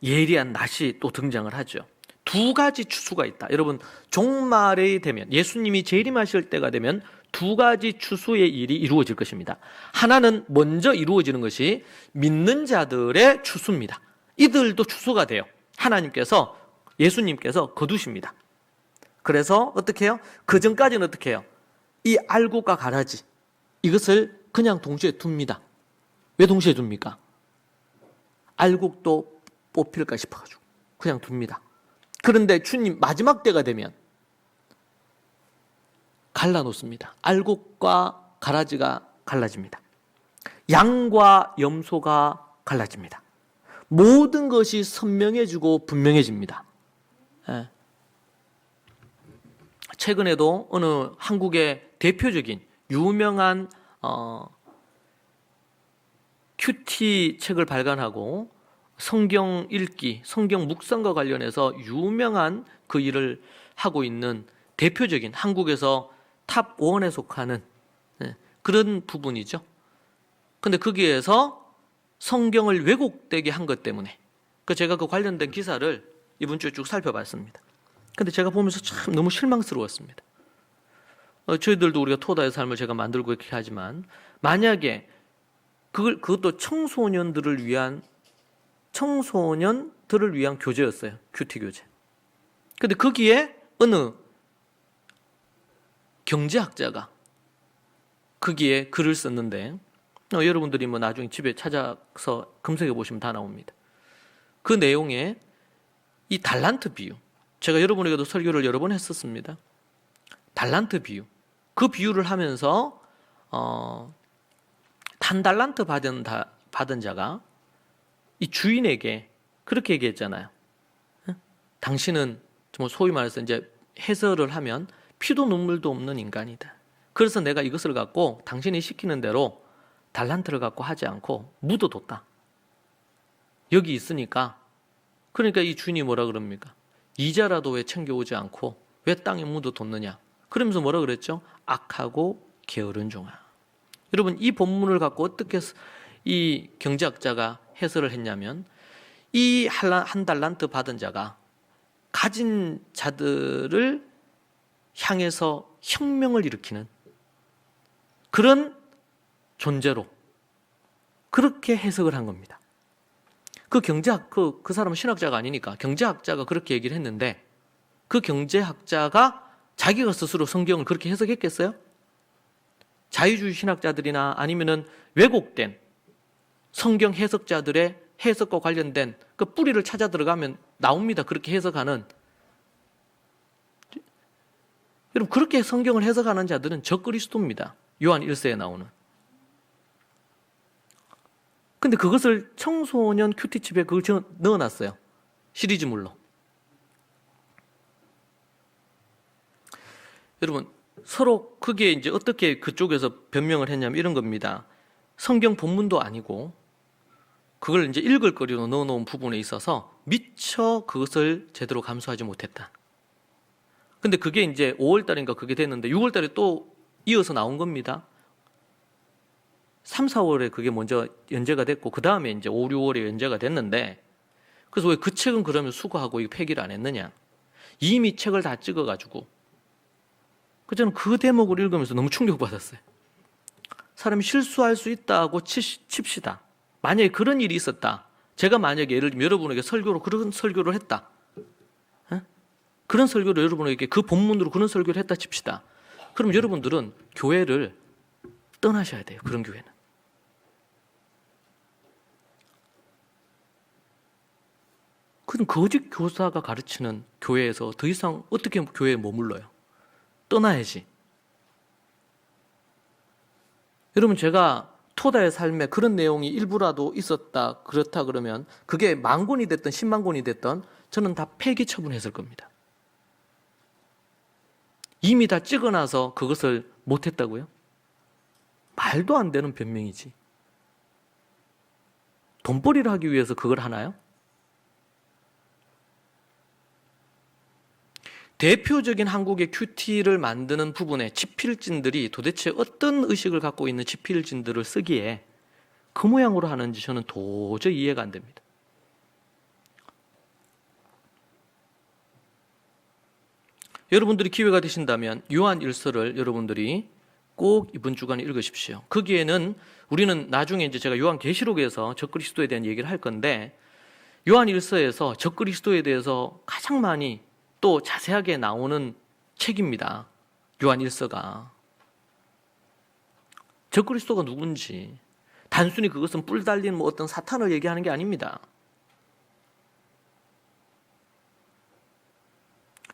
예리한 낫이 또 등장을 하죠. 두 가지 추수가 있다. 여러분, 종말이 되면, 예수님이 재림하실 때가 되면 두 가지 추수의 일이 이루어질 것입니다. 하나는 먼저 이루어지는 것이 믿는 자들의 추수입니다. 이들도 추수가 돼요. 하나님께서, 예수님께서 거두십니다. 그래서 어떻게 해요? 그 전까지는 어떻게 해요? 이 알곡과 가라지, 이것을 그냥 동시에 둡니다. 왜 동시에 둡니까? 알곡도 뽑힐까 싶어가지고 그냥 둡니다. 그런데 주님 마지막 때가 되면 갈라놓습니다. 알곡과 가라지가 갈라집니다. 양과 염소가 갈라집니다. 모든 것이 선명해지고 분명해집니다. 최근에도 어느 한국의 대표적인 유명한 큐티 책을 발간하고 성경 읽기, 성경 묵상과 관련해서 유명한 그 일을 하고 있는 대표적인 한국에서 탑 1에 속하는 그런 부분이죠. 근데 거기에서 성경을 왜곡되게 한 것 때문에 제가 그 관련된 기사를 이번 주에 쭉 살펴봤습니다. 근데 제가 보면서 참 너무 실망스러웠습니다. 저희들도 우리가 토다의 삶을 제가 만들고 이렇게 하지만 만약에 그것도 청소년들을 위한 교재였어요. 큐티 교재. 근데 거기에 어느 경제학자가 거기에 글을 썼는데 여러분들이 뭐 나중에 집에 찾아서 검색해 보시면 다 나옵니다. 그 내용에 이 달란트 비유, 제가 여러분에게도 설교를 여러 번 했었습니다. 달란트 비유, 그 비유를 하면서 1달란트 받은 자가 이 주인에게 그렇게 얘기했잖아요. 당신은 소위 말해서 이제 해설을 하면 피도 눈물도 없는 인간이다. 그래서 내가 이것을 갖고 당신이 시키는 대로 달란트를 갖고 하지 않고 묻어뒀다. 여기 있으니까. 그러니까 이 주인이 뭐라 그럽니까? 이자라도 왜 챙겨오지 않고 왜 땅에 묻어뒀느냐. 그러면서 뭐라 그랬죠? 악하고 게으른 종아. 여러분, 이 본문을 갖고 어떻게 이 경제학자가 해설을 했냐면, 이 1달란트 받은 자가 가진 자들을 향해서 혁명을 일으키는 그런 존재로 그렇게 해석을 한 겁니다. 그 경제학, 그 사람은 신학자가 아니니까 경제학자가 그렇게 얘기를 했는데, 그 경제학자가 자기가 스스로 성경을 그렇게 해석했겠어요? 자유주의 신학자들이나 아니면은 왜곡된 성경 해석자들의 해석과 관련된 그 뿌리를 찾아 들어가면 나옵니다. 그렇게 해석하는. 여러분, 그렇게 성경을 해석하는 자들은 적그리스도입니다. 요한 1세에 나오는. 근데 그것을 청소년 큐티칩에 그걸 넣어놨어요. 시리즈물로. 여러분, 서로 그게 이제 어떻게 그쪽에서 변명을 했냐면 이런 겁니다. 성경 본문도 아니고 그걸 이제 읽을 거리로 넣어놓은 부분에 있어서 미처 그것을 제대로 감수하지 못했다. 근데 그게 이제 5월달인가 그게 됐는데 6월달에 또 이어서 나온 겁니다. 3, 4월에 그게 먼저 연재가 됐고 그 다음에 이제 5, 6월에 연재가 됐는데, 그래서 왜 그 책은 그러면 수거하고 이 폐기를 안 했느냐. 이미 책을 다 찍어가지고. 저는 그 대목을 읽으면서 너무 충격받았어요. 사람이 실수할 수 있다고 칩시다. 만약에 그런 일이 있었다. 제가 만약에 예를 들면 여러분에게 그런 설교를 했다. 그런 설교를 여러분에게 그 본문으로 그런 설교를 했다 칩시다. 그럼 여러분들은 교회를 떠나셔야 돼요. 그런 교회는. 그럼 거짓 교사가 가르치는 교회에서 더 이상 어떻게 교회에 머물러요? 떠나야지. 여러분, 제가 토다의 삶에 그런 내용이 일부라도 있었다, 그렇다 그러면 그게 10,000권이 됐든 10만 권이 됐든 저는 다 폐기 처분했을 겁니다. 이미 다 찍어놔서 그것을 못했다고요? 말도 안 되는 변명이지. 돈벌이를 하기 위해서 그걸 하나요? 대표적인 한국의 큐티를 만드는 부분에 집필진들이 도대체 어떤 의식을 갖고 있는 집필진들을 쓰기에 그 모양으로 하는지 저는 도저히 이해가 안 됩니다. 여러분들이 기회가 되신다면 요한일서를 여러분들이 꼭 이번 주간에 읽으십시오. 거기에는 우리는 나중에 이제 제가 요한계시록에서 적그리스도에 대한 얘기를 할 건데, 요한일서에서 적그리스도에 대해서 가장 많이 또 자세하게 나오는 책입니다. 요한일서가. 적그리스도가 누군지, 단순히 그것은 뿔 달린 뭐 어떤 사탄을 얘기하는 게 아닙니다.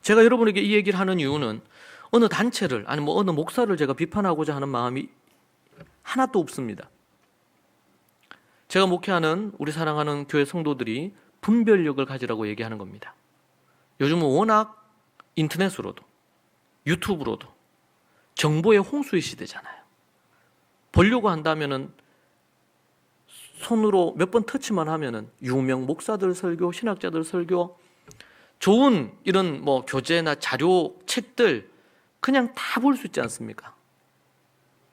제가 여러분에게 이 얘기를 하는 이유는 어느 단체를 아니 뭐 어느 목사를 제가 비판하고자 하는 마음이 하나도 없습니다. 제가 목회하는 우리 사랑하는 교회 성도들이 분별력을 가지라고 얘기하는 겁니다. 요즘은 워낙 인터넷으로도 유튜브로도 정보의 홍수의 시대잖아요. 보려고 한다면은 손으로 몇 번 터치만 하면은 유명 목사들 설교, 신학자들 설교, 좋은 이런 뭐 교재나 자료, 책들 그냥 다 볼 수 있지 않습니까?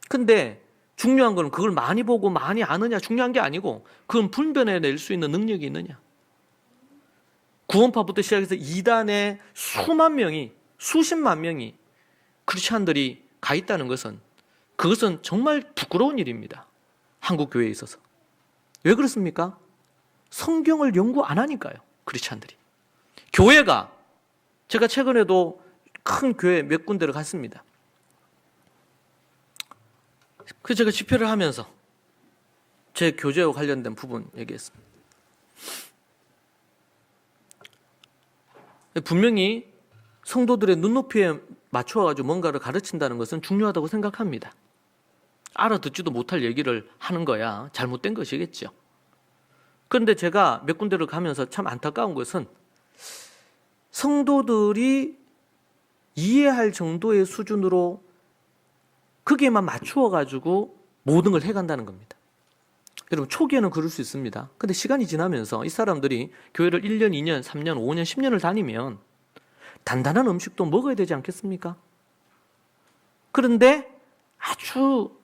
근데 중요한 건 그걸 많이 보고 많이 아느냐 중요한 게 아니고 그건 분별해낼 수 있는 능력이 있느냐. 구원파부터 시작해서 이단에 수만 명이, 수십만 명이 크리스찬들이 가 있다는 것은 그것은 정말 부끄러운 일입니다. 한국 교회에 있어서. 왜 그렇습니까? 성경을 연구 안 하니까요. 크리스찬들이. 교회가 제가 최근에도 큰 교회 몇 군데를 갔습니다. 그래서 제가 집회를 하면서 제 교제와 관련된 부분 얘기했습니다. 분명히 성도들의 눈높이에 맞춰가지고 뭔가를 가르친다는 것은 중요하다고 생각합니다. 알아듣지도 못할 얘기를 하는 거야 잘못된 것이겠죠. 그런데 제가 몇 군데를 가면서 참 안타까운 것은 성도들이 이해할 정도의 수준으로 거기에만 맞추어가지고 모든 걸 해간다는 겁니다. 여러분 초기에는 그럴 수 있습니다. 근데 시간이 지나면서 이 사람들이 교회를 1년, 2년, 3년, 5년, 10년을 다니면 단단한 음식도 먹어야 되지 않겠습니까? 그런데 아주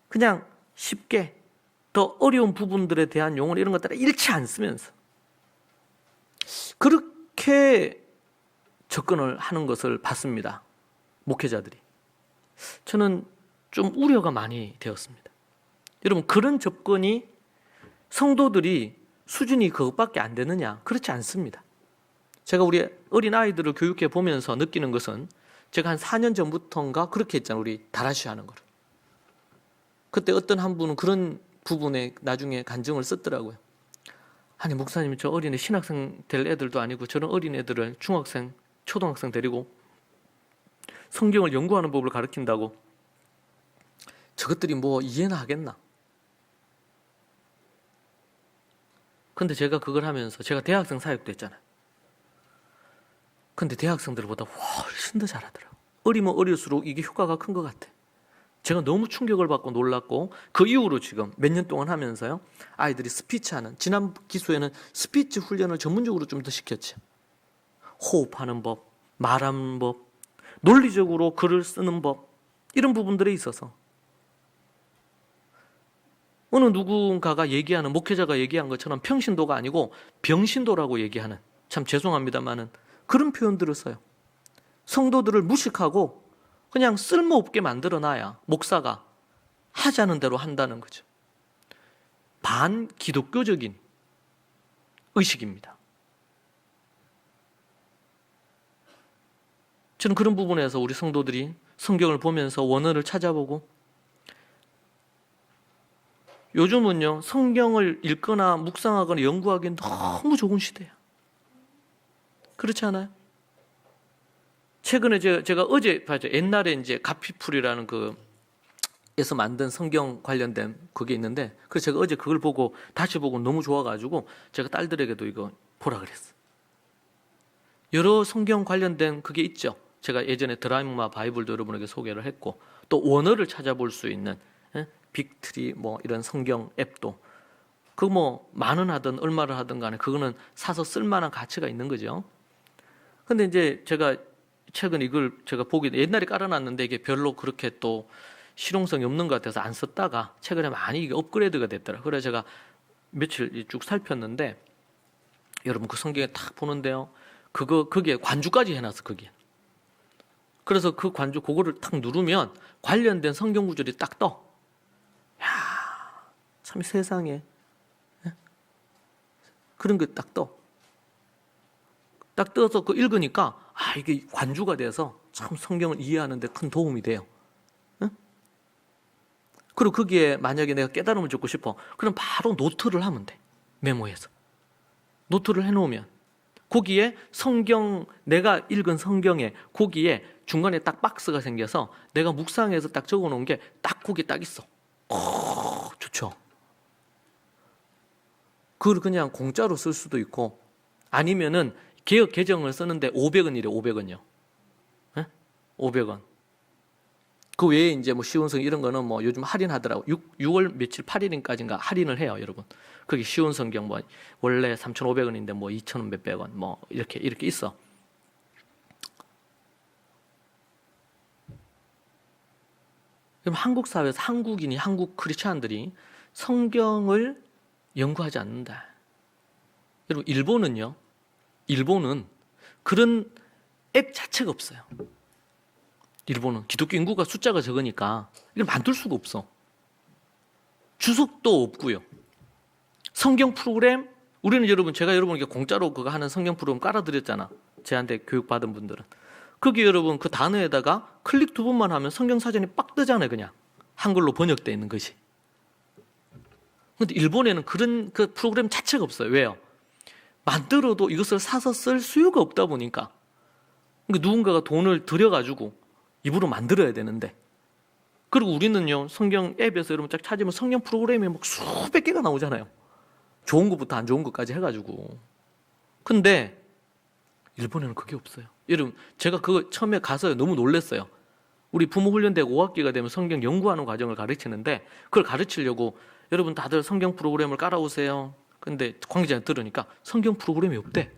그냥 쉽게 더 어려운 부분들에 대한 용어나 이런 것들을 잃지 않으면서 그렇게 접근을 하는 것을 봤습니다. 목회자들이. 저는 좀 우려가 많이 되었습니다. 여러분 그런 접근이 성도들이 수준이 그것밖에 안 되느냐? 그렇지 않습니다. 제가 우리 어린 아이들을 교육해 보면서 느끼는 것은 제가 한 4년 전부터인가 그렇게 했잖아요. 우리 다라시 하는 거를. 그때 어떤 한 분은 그런 부분에 나중에 간증을 썼더라고요. 아니 목사님 저 어린애 신학생 될 애들도 아니고 저런 어린애들을 중학생, 초등학생 데리고 성경을 연구하는 법을 가르친다고 저것들이 뭐 이해나 하겠나? 근데 제가 그걸 하면서 제가 대학생 사역도 했잖아요. 근데 대학생들보다 훨씬 더 잘하더라고요. 어리면 어릴수록 이게 효과가 큰 것 같아. 제가 너무 충격을 받고 놀랐고 그 이후로 지금 몇 년 동안 하면서요. 아이들이 스피치하는 지난 기수에는 스피치 훈련을 전문적으로 좀 더 시켰죠. 호흡하는 법, 말하는 법, 논리적으로 글을 쓰는 법 이런 부분들에 있어서 어느 누군가가 얘기하는 목회자가 얘기한 것처럼 평신도가 아니고 병신도라고 얘기하는 참 죄송합니다만은 그런 표현들을 써요. 성도들을 무식하고 그냥 쓸모없게 만들어놔야 목사가 하자는 대로 한다는 거죠. 반기독교적인 의식입니다. 저는 그런 부분에서 우리 성도들이 성경을 보면서 원어를 찾아보고 요즘은요 성경을 읽거나 묵상하거나 연구하기엔 너무 좋은 시대야. 그렇지 않아요? 최근에 제가 어제 봤죠. 옛날에 이제 가피풀이라는 그 에서 만든 성경 관련된 그게 있는데, 그래서 제가 어제 그걸 보고 다시 보고 너무 좋아가지고 제가 딸들에게도 이거 보라 그랬어요. 여러 성경 관련된 그게 있죠. 제가 예전에 드라마 바이블도 여러분에게 소개를 했고, 또 원어를 찾아볼 수 있는 빅트리 뭐 이런 성경 앱도, 그 뭐 만 원 하든 얼마를 하든 간에 그거는 사서 쓸만한 가치가 있는 거죠. 근데 이제 제가 최근 이걸 제가 보기, 옛날에 깔아놨는데 이게 별로 그렇게 또 실용성이 없는 것 같아서 안 썼다가 최근에 많이 이게 업그레이드가 됐더라. 그래서 제가 며칠 쭉 살폈는데, 여러분 그 성경에 딱 보는데요, 거기에 관주까지 해놨어. 거기에. 그래서 그 관주 그거를 딱 누르면 관련된 성경 구절이 딱 떠. 야, 참 세상에 그런 게 딱 떠. 딱 떠서 그 읽으니까 이게 관주가 돼서 참 성경을 이해하는 데 큰 도움이 돼요. 그리고 거기에 만약에 내가 깨달음을 줬고 싶어, 그럼 바로 노트를 하면 돼. 메모해서 노트를 해놓으면 거기에 성경, 내가 읽은 성경에 거기에 중간에 딱 박스가 생겨서 내가 묵상해서 딱 적어놓은 게 딱 거기에 딱 있어. 좋죠. 그걸 그냥 공짜로 쓸 수도 있고, 아니면은 개혁 개정을 쓰는데 500원이래. 500원이요. 500원. 그 외에 이제 뭐 시운성 이런 거는 뭐 요즘 할인하더라고. 6월 며칠 8일인까지인가 할인을 해요, 여러분. 거기 쉬운 성경 뭐 원래 3,500원인데 뭐 2,000원 몇백 원 뭐 이렇게 있어. 그럼 한국 사회에서 한국인이, 한국 크리스찬들이 성경을 연구하지 않는다. 여러분 일본은 그런 앱 자체가 없어요. 일본은 기독교 인구가 숫자가 적으니까 이걸 만들 수가 없어. 주석도 없고요. 성경 프로그램, 우리는 제가 여러분에게 공짜로 그거 하는 성경 프로그램 깔아드렸잖아. 저한테 교육받은 분들은. 거기 여러분 그 단어에다가 클릭 2번만 하면 성경 사전이 빡 뜨잖아요. 그냥 한글로 번역되어 있는 것이. 근데 일본에는 그런 그 프로그램 자체가 없어요. 왜요? 만들어도 이것을 사서 쓸 수요가 없다 보니까. 그러니까 누군가가 돈을 들여가지고 입으로 만들어야 되는데, 그리고 우리는요 성경 앱에서 여러분 쫙 찾으면 성경 프로그램이 막 수백 개가 나오잖아요. 좋은 것부터 안 좋은 것까지 해가지고. 근데 일본에는 그게 없어요. 여러분 제가 그거 처음에 가서 너무 놀랐어요. 우리 부모 훈련대가 5학기가 되면 성경 연구하는 과정을 가르치는데, 그걸 가르치려고 여러분 다들 성경 프로그램을 깔아오세요. 근데 관계자한테 들으니까 성경 프로그램이 없대.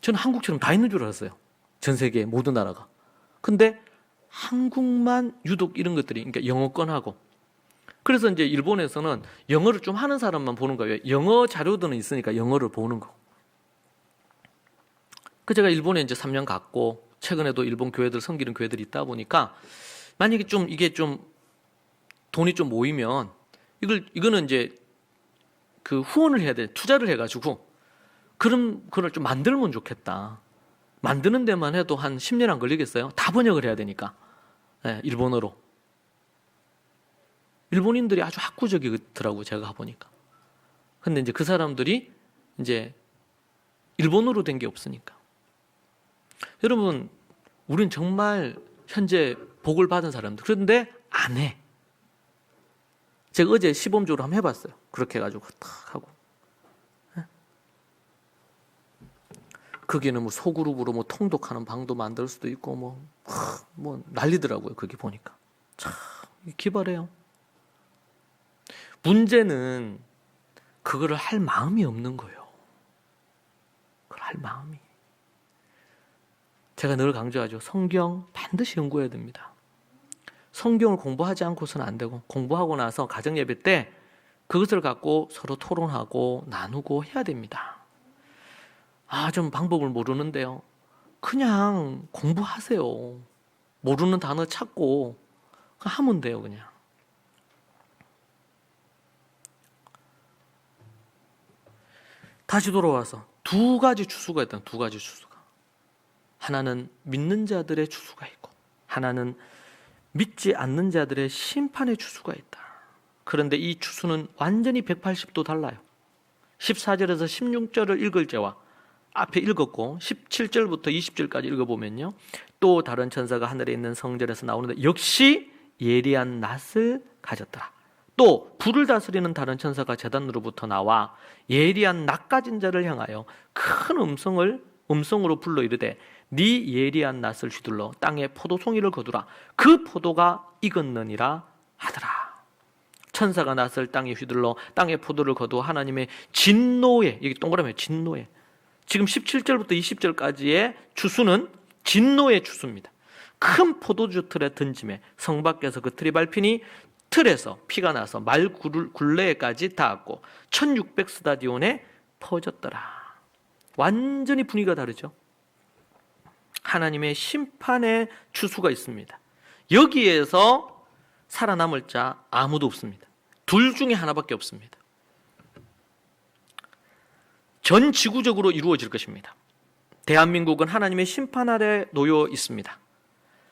저는 한국처럼 다 있는 줄 알았어요. 전 세계 모든 나라가. 근데 한국만 유독 이런 것들이, 그러니까 영어권하고. 그래서 이제 일본에서는 영어를 좀 하는 사람만 보는 거예요. 영어 자료들은 있으니까 영어를 보는 거. 그 제가 일본에 이제 3년 갔고, 최근에도 일본 교회들 섬기는 교회들이 있다 보니까, 만약에 좀 이게 좀 돈이 좀 모이면 이거는 이제 그 후원을 해야 돼. 투자를 해가지고 그런 걸 좀 만들면 좋겠다. 만드는 데만 해도 한 10년 안 걸리겠어요? 다 번역을 해야 되니까. 네, 일본어로. 일본인들이 아주 학구적이더라고, 제가 가보니까. 근데 이제 그 사람들이 이제 일본어로 된 게 없으니까. 여러분, 우린 정말 현재 복을 받은 사람들. 그런데 안 해. 제가 어제 시범적으로 한번 해봤어요. 그렇게 해가지고 탁 하고. 거기는 뭐 소그룹으로 뭐 통독하는 방도 만들 수도 있고 뭐 난리더라고요. 거기 보니까. 참 기발해요. 문제는 그거를 할 마음이 없는 거예요. 그걸 할 마음이. 제가 늘 강조하죠. 성경 반드시 연구해야 됩니다. 성경을 공부하지 않고서는 안 되고, 공부하고 나서 가정예배 때 그것을 갖고 서로 토론하고 나누고 해야 됩니다. 좀 방법을 모르는데요. 그냥 공부하세요. 모르는 단어 찾고 하면 돼요, 그냥. 다시 돌아와서 두 가지 추수가 있다. 두 가지 추수가. 하나는 믿는 자들의 추수가 있고, 하나는 믿지 않는 자들의 심판의 추수가 있다. 그런데 이 추수는 완전히 180도 달라요. 14절에서 16절을 읽을 때와 앞에 읽었고 17절부터 20절까지 읽어보면요, 또 다른 천사가 하늘에 있는 성전에서 나오는데 역시 예리한 낫을 가졌더라. 또 불을 다스리는 다른 천사가 제단으로부터 나와 예리한 낫 가진 자를 향하여 큰 음성으로 불러 이르되 네 예리한 낫을 휘둘러 땅에 포도송이를 거두라. 그 포도가 익었느니라 하더라. 천사가 낫을 땅에 휘둘러 땅에 포도를 거두어 하나님의 진노에, 여기 동그라미 진노에, 지금 17절부터 20절까지의 추수는 진노의 추수입니다. 큰 포도주 틀에 던짐에 성 밖에서 그 틀이 밟히니 틀에서 피가 나서 말 굴레에까지 닿았고 1600스다디온에 퍼졌더라. 완전히 분위기가 다르죠. 하나님의 심판의 추수가 있습니다. 여기에서 살아남을 자 아무도 없습니다. 둘 중에 하나밖에 없습니다. 전 지구적으로 이루어질 것입니다. 대한민국은 하나님의 심판 아래 놓여 있습니다.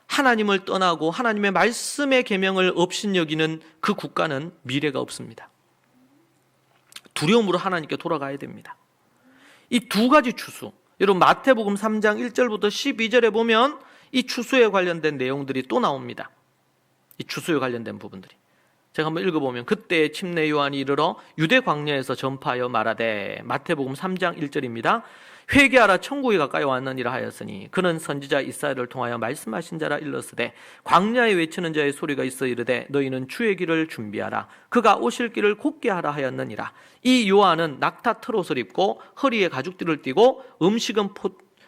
하나님을 떠나고 하나님의 말씀의 계명을 업신여기는 그 국가는 미래가 없습니다. 두려움으로 하나님께 돌아가야 됩니다. 이 두 가지 추수, 여러분 마태복음 3장 1절부터 12절에 보면 이 추수에 관련된 내용들이 또 나옵니다. 이 추수에 관련된 부분들이. 제가 한번 읽어보면 그때 침례 요한이 이르러 유대 광야에서 전파하여 말하되, 마태복음 3장 1절입니다. 회개하라 천국이 가까이 왔느니라 하였으니 그는 선지자 이사야를 통하여 말씀하신 자라 일렀으되 광야에 외치는 자의 소리가 있어 이르되 너희는 주의 길을 준비하라. 그가 오실 길을 곧게 하라 하였느니라. 이 요한은 낙타 트롯을 입고 허리에 가죽띠를 띠고 음식은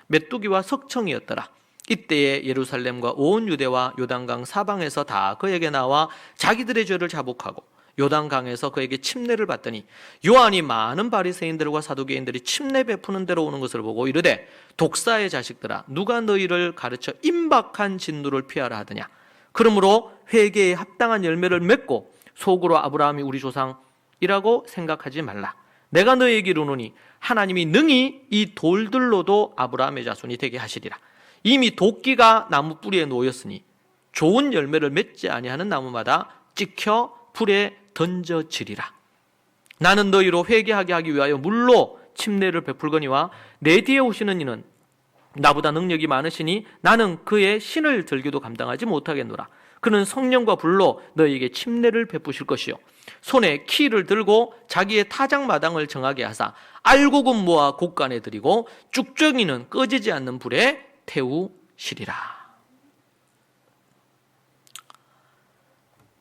메뚜기와 석청이었더라. 이때에 예루살렘과 온 유대와 요단강 사방에서 다 그에게 나와 자기들의 죄를 자복하고 요단강에서 그에게 침례를 받더니 요한이 많은 바리새인들과 사두개인들이 침례 베푸는 데로 오는 것을 보고 이르되 독사의 자식들아 누가 너희를 가르쳐 임박한 진노를 피하라 하더냐. 그러므로 회개에 합당한 열매를 맺고 속으로 아브라함이 우리 조상이라고 생각하지 말라. 내가 너희에게 이르노니 하나님이 능히 이 돌들로도 아브라함의 자손이 되게 하시리라. 이미 도끼가 나무 뿌리에 놓였으니 좋은 열매를 맺지 아니하는 나무마다 찍혀 불에 던져지리라. 나는 너희로 회개하게 하기 위하여 물로 침례를 베풀거니와 내 뒤에 오시는 이는 나보다 능력이 많으시니 나는 그의 신을 들기도 감당하지 못하겠노라. 그는 성령과 불로 너희에게 침례를 베푸실 것이요 손에 키를 들고 자기의 타작마당을 정하게 하사 알곡은 모아 곡간에 들이고 쭉정이는 꺼지지 않는 불에 태우시리라.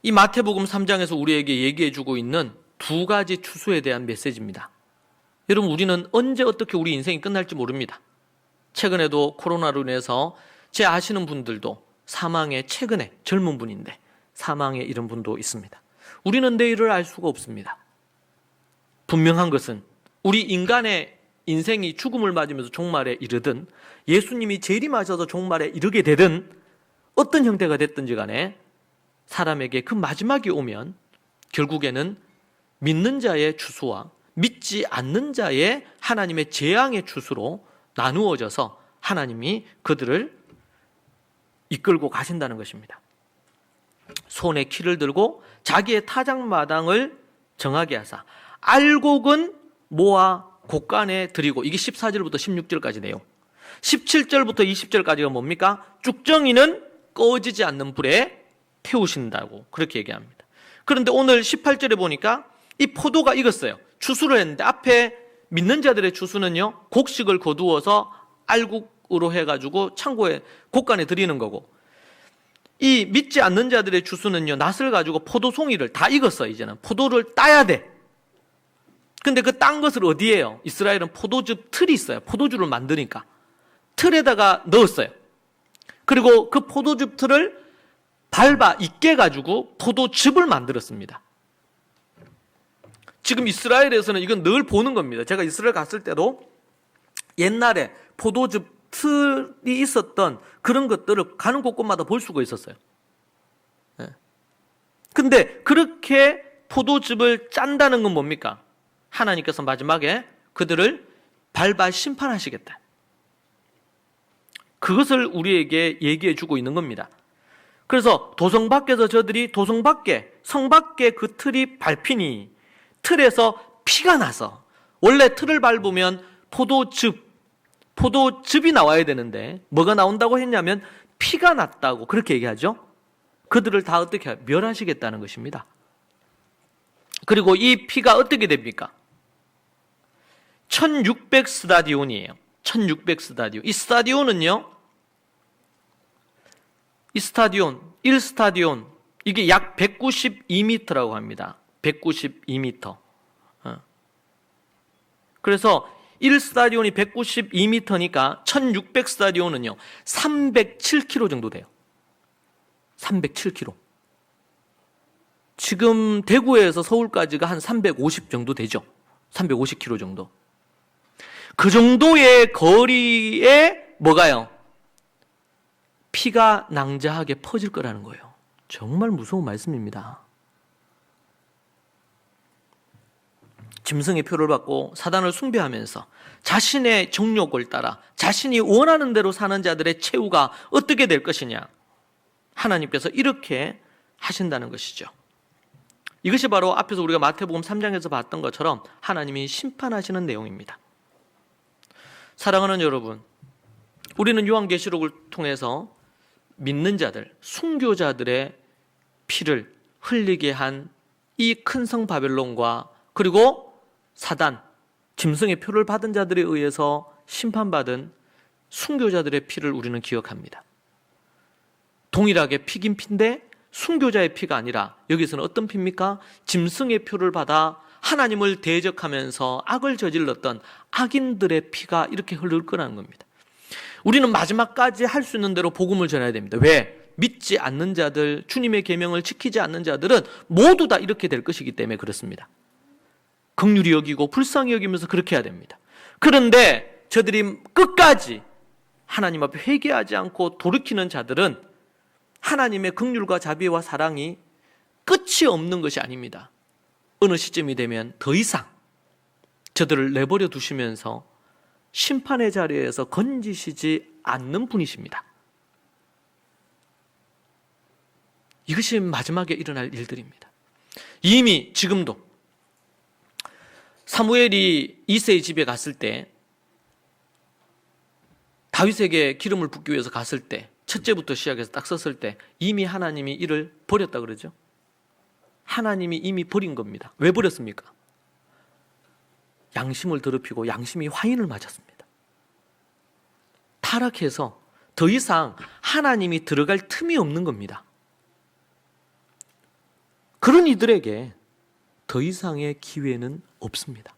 이 마태복음 3장에서 우리에게 얘기해주고 있는 두 가지 추수에 대한 메시지입니다. 여러분, 우리는 언제 어떻게 우리 인생이 끝날지 모릅니다. 최근에도 코로나로 인해서 제 아시는 분들도 사망에, 최근에 젊은 분인데 사망에 이른 분도 있습니다. 우리는 내일을 알 수가 없습니다. 분명한 것은 우리 인간의 인생이 죽음을 맞으면서 종말에 이르든 예수님이 재림하셔서 종말에 이르게 되든 어떤 형태가 됐든지 간에 사람에게 그 마지막이 오면 결국에는 믿는 자의 추수와 믿지 않는 자의 하나님의 재앙의 추수로 나누어져서 하나님이 그들을 이끌고 가신다는 것입니다. 손에 키를 들고 자기의 타작마당을 정하게 하사 알곡은 모아 곡간에 들이고, 이게 14절부터 16절까지 내용. 17절부터 20절까지가 뭡니까? 쭉정이는 꺼지지 않는 불에 태우신다고 그렇게 얘기합니다. 그런데 오늘 18절에 보니까 이 포도가 익었어요. 추수를 했는데 앞에 믿는 자들의 추수는요, 곡식을 거두어서 알곡으로 해가지고 창고에 곡간에 들이는 거고, 이 믿지 않는 자들의 추수는요, 낫을 가지고 포도송이를 다 익었어. 이제는 포도를 따야 돼. 근데 그 딴 것을 어디에요? 이스라엘은 포도즙 틀이 있어요. 포도주를 만드니까 틀에다가 넣었어요. 그리고 그 포도즙 틀을 밟아 익게 가지고 포도즙을 만들었습니다. 지금 이스라엘에서는 이건 늘 보는 겁니다. 제가 이스라엘 갔을 때도 옛날에 포도즙 틀이 있었던 그런 것들을 가는 곳곳마다 볼 수가 있었어요. 근데 그렇게 포도즙을 짠다는 건 뭡니까? 하나님께서 마지막에 그들을 밟아 심판하시겠다. 그것을 우리에게 얘기해 주고 있는 겁니다. 그래서 도성 밖에서 저들이 도성 밖에, 성 밖에 그 틀이 밟히니 틀에서 피가 나서, 원래 틀을 밟으면 포도즙이 나와야 되는데 뭐가 나온다고 했냐면 피가 났다고 그렇게 얘기하죠. 그들을 다 어떻게 멸하시겠다는 것입니다. 그리고 이 피가 어떻게 됩니까? 1600 스타디온이에요. 1600 스타디온. 이 스타디온은요, 이 스타디온, 1스타디온, 이게 약 192m라고 합니다. 192m. 그래서 1스타디온이 192m니까 1600 스타디온은요, 307km 정도 돼요. 307km. 지금 대구에서 서울까지가 한 350 정도 되죠. 350km 정도. 그 정도의 거리에 뭐가요? 피가 낭자하게 퍼질 거라는 거예요. 정말 무서운 말씀입니다. 짐승의 표를 받고 사단을 숭배하면서 자신의 정욕을 따라 자신이 원하는 대로 사는 자들의 최후가 어떻게 될 것이냐, 하나님께서 이렇게 하신다는 것이죠. 이것이 바로 앞에서 우리가 마태복음 3장에서 봤던 것처럼 하나님이 심판하시는 내용입니다. 사랑하는 여러분, 우리는 요한계시록을 통해서 믿는 자들, 순교자들의 피를 흘리게 한 이 큰 성 바벨론과 그리고 사단, 짐승의 표를 받은 자들에 의해서 심판받은 순교자들의 피를 우리는 기억합니다. 동일하게 피긴 피인데 순교자의 피가 아니라 여기서는 어떤 피입니까? 짐승의 표를 받아 하나님을 대적하면서 악을 저질렀던 악인들의 피가 이렇게 흐를 거라는 겁니다. 우리는 마지막까지 할 수 있는 대로 복음을 전해야 됩니다. 왜? 믿지 않는 자들, 주님의 계명을 지키지 않는 자들은 모두 다 이렇게 될 것이기 때문에 그렇습니다. 긍휼히 여기고 불쌍히 여기면서 그렇게 해야 됩니다. 그런데 저들이 끝까지 하나님 앞에 회개하지 않고 돌이키는 자들은 하나님의 긍휼과 자비와 사랑이 끝이 없는 것이 아닙니다. 어느 시점이 되면 더 이상 저들을 내버려 두시면서 심판의 자리에서 건지시지 않는 분이십니다. 이것이 마지막에 일어날 일들입니다. 이미 지금도 사무엘이 이새의 집에 갔을 때, 다윗에게 기름을 붓기 위해서 갔을 때, 첫째부터 시작해서 딱 썼을 때 이미 하나님이 이를 버렸다 그러죠. 하나님이 이미 버린 겁니다. 왜 버렸습니까? 양심을 더럽히고 양심이 화인을 맞았습니다. 타락해서 더 이상 하나님이 들어갈 틈이 없는 겁니다. 그런 이들에게 더 이상의 기회는 없습니다.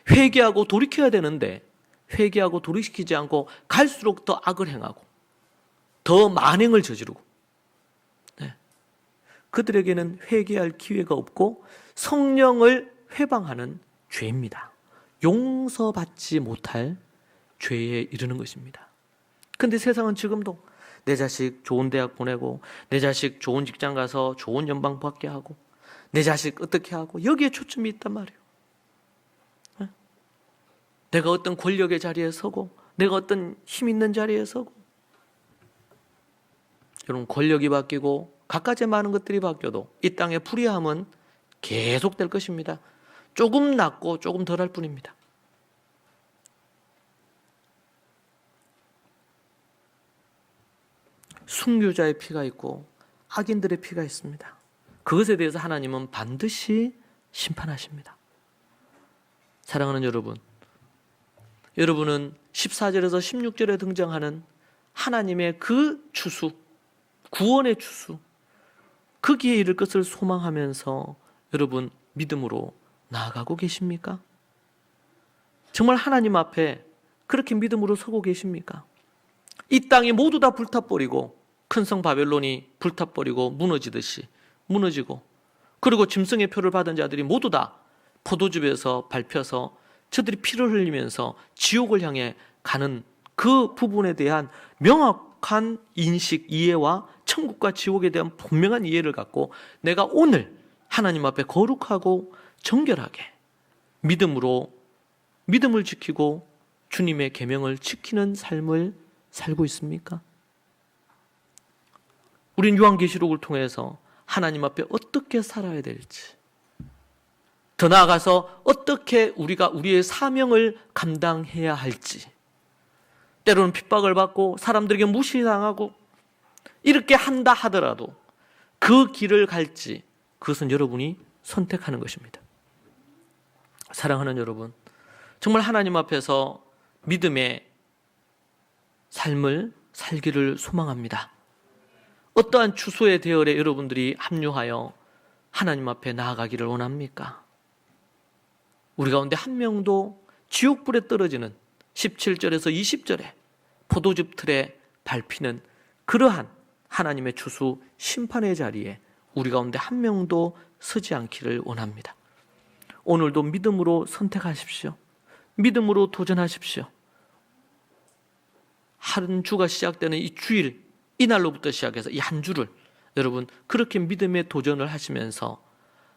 회개하고 돌이켜야 되는데 회개하고 돌이키지 않고 갈수록 더 악을 행하고 더 만행을 저지르고, 그들에게는 회개할 기회가 없고 성령을 회방하는 죄입니다. 용서받지 못할 죄에 이르는 것입니다. 그런데 세상은 지금도 내 자식 좋은 대학 보내고 내 자식 좋은 직장 가서 좋은 연방 받게 하고 내 자식 어떻게 하고 여기에 초점이 있단 말이에요. 내가 어떤 권력의 자리에 서고 내가 어떤 힘 있는 자리에 서고, 여러분, 권력이 바뀌고 갖가지 많은 것들이 바뀌어도 이 땅의 불의함은 계속될 것입니다. 조금 낫고 조금 덜할 뿐입니다. 순교자의 피가 있고 악인들의 피가 있습니다. 그것에 대해서 하나님은 반드시 심판하십니다. 사랑하는 여러분, 여러분은 14절에서 16절에 등장하는 하나님의 그 추수, 구원의 추수, 거기에 이를 것을 소망하면서 여러분 믿음으로 나아가고 계십니까? 정말 하나님 앞에 그렇게 믿음으로 서고 계십니까? 이 땅이 모두 다 불타버리고 큰 성 바벨론이 불타버리고 무너지듯이 무너지고, 그리고 짐승의 표를 받은 자들이 모두 다 포도즙에서 밟혀서 저들이 피를 흘리면서 지옥을 향해 가는 그 부분에 대한 명확한 인식, 이해와 천국과 지옥에 대한 분명한 이해를 갖고 내가 오늘 하나님 앞에 거룩하고 정결하게 믿음을 지키고 주님의 계명을 지키는 삶을 살고 있습니까? 우린 요한계시록을 통해서 하나님 앞에 어떻게 살아야 될지, 더 나아가서 어떻게 우리가 우리의 사명을 감당해야 할지, 때로는 핍박을 받고 사람들에게 무시당하고 이렇게 한다 하더라도 그 길을 갈지 그것은 여러분이 선택하는 것입니다. 사랑하는 여러분, 정말 하나님 앞에서 믿음의 삶을 살기를 소망합니다. 어떠한 추수의 대열에 여러분들이 합류하여 하나님 앞에 나아가기를 원합니까? 우리 가운데 한 명도 지옥불에 떨어지는 17절에서 20절에 포도즙 틀에 밟히는 그러한 하나님의 추수 심판의 자리에 우리 가운데 한 명도 서지 않기를 원합니다. 오늘도 믿음으로 선택하십시오. 믿음으로 도전하십시오. 한 주가 시작되는 이 주일, 이날로부터 시작해서 이 한 주를 여러분 그렇게 믿음의 도전을 하시면서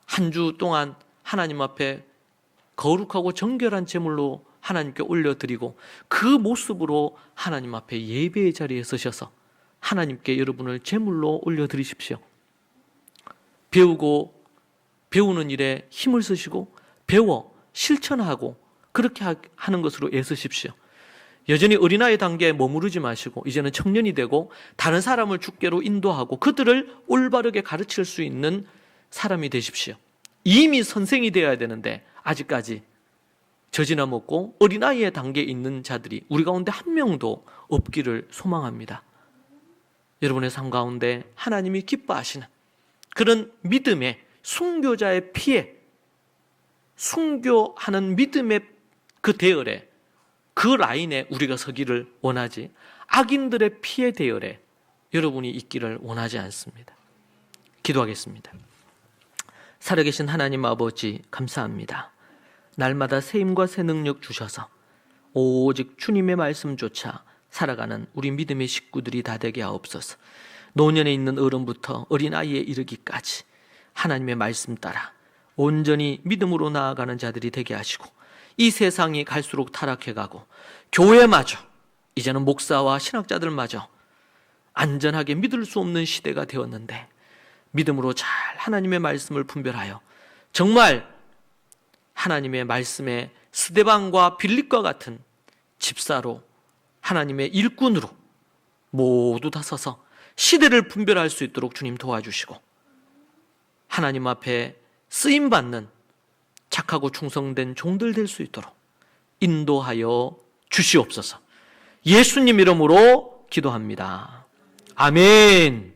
한 주 동안 하나님 앞에 거룩하고 정결한 제물로 하나님께 올려드리고 그 모습으로 하나님 앞에 예배의 자리에 서셔서 하나님께 여러분을 제물로 올려드리십시오. 배우는 일에 힘을 쓰시고 배워 실천하고 그렇게 하는 것으로 애쓰십시오. 여전히 어린아이 단계에 머무르지 마시고 이제는 청년이 되고 다른 사람을 주께로 인도하고 그들을 올바르게 가르칠 수 있는 사람이 되십시오. 이미 선생이 되어야 되는데 아직까지 젖이나 먹고 어린아이의 단계에 있는 자들이 우리 가운데 한 명도 없기를 소망합니다. 여러분의 삶 가운데 하나님이 기뻐하시는 그런 믿음의 순교자의 피에 순교하는 믿음의 그 대열에 그 라인에 우리가 서기를 원하지 악인들의 피의 대열에 여러분이 있기를 원하지 않습니다. 기도하겠습니다. 살아계신 하나님 아버지 감사합니다. 날마다 새 힘과 새 능력 주셔서 오직 주님의 말씀조차 살아가는 우리 믿음의 식구들이 다 되게 하옵소서. 노년에 있는 어른부터 어린아이에 이르기까지 하나님의 말씀 따라 온전히 믿음으로 나아가는 자들이 되게 하시고 이 세상이 갈수록 타락해가고 교회마저 이제는 목사와 신학자들마저 안전하게 믿을 수 없는 시대가 되었는데 믿음으로 잘 하나님의 말씀을 분별하여 정말 하나님의 말씀에 스데반과 빌립과 같은 집사로 하나님의 일꾼으로 모두 다 서서 시대를 분별할 수 있도록 주님 도와주시고 하나님 앞에 쓰임받는 착하고 충성된 종들 될 수 있도록 인도하여 주시옵소서. 예수님 이름으로 기도합니다. 아멘.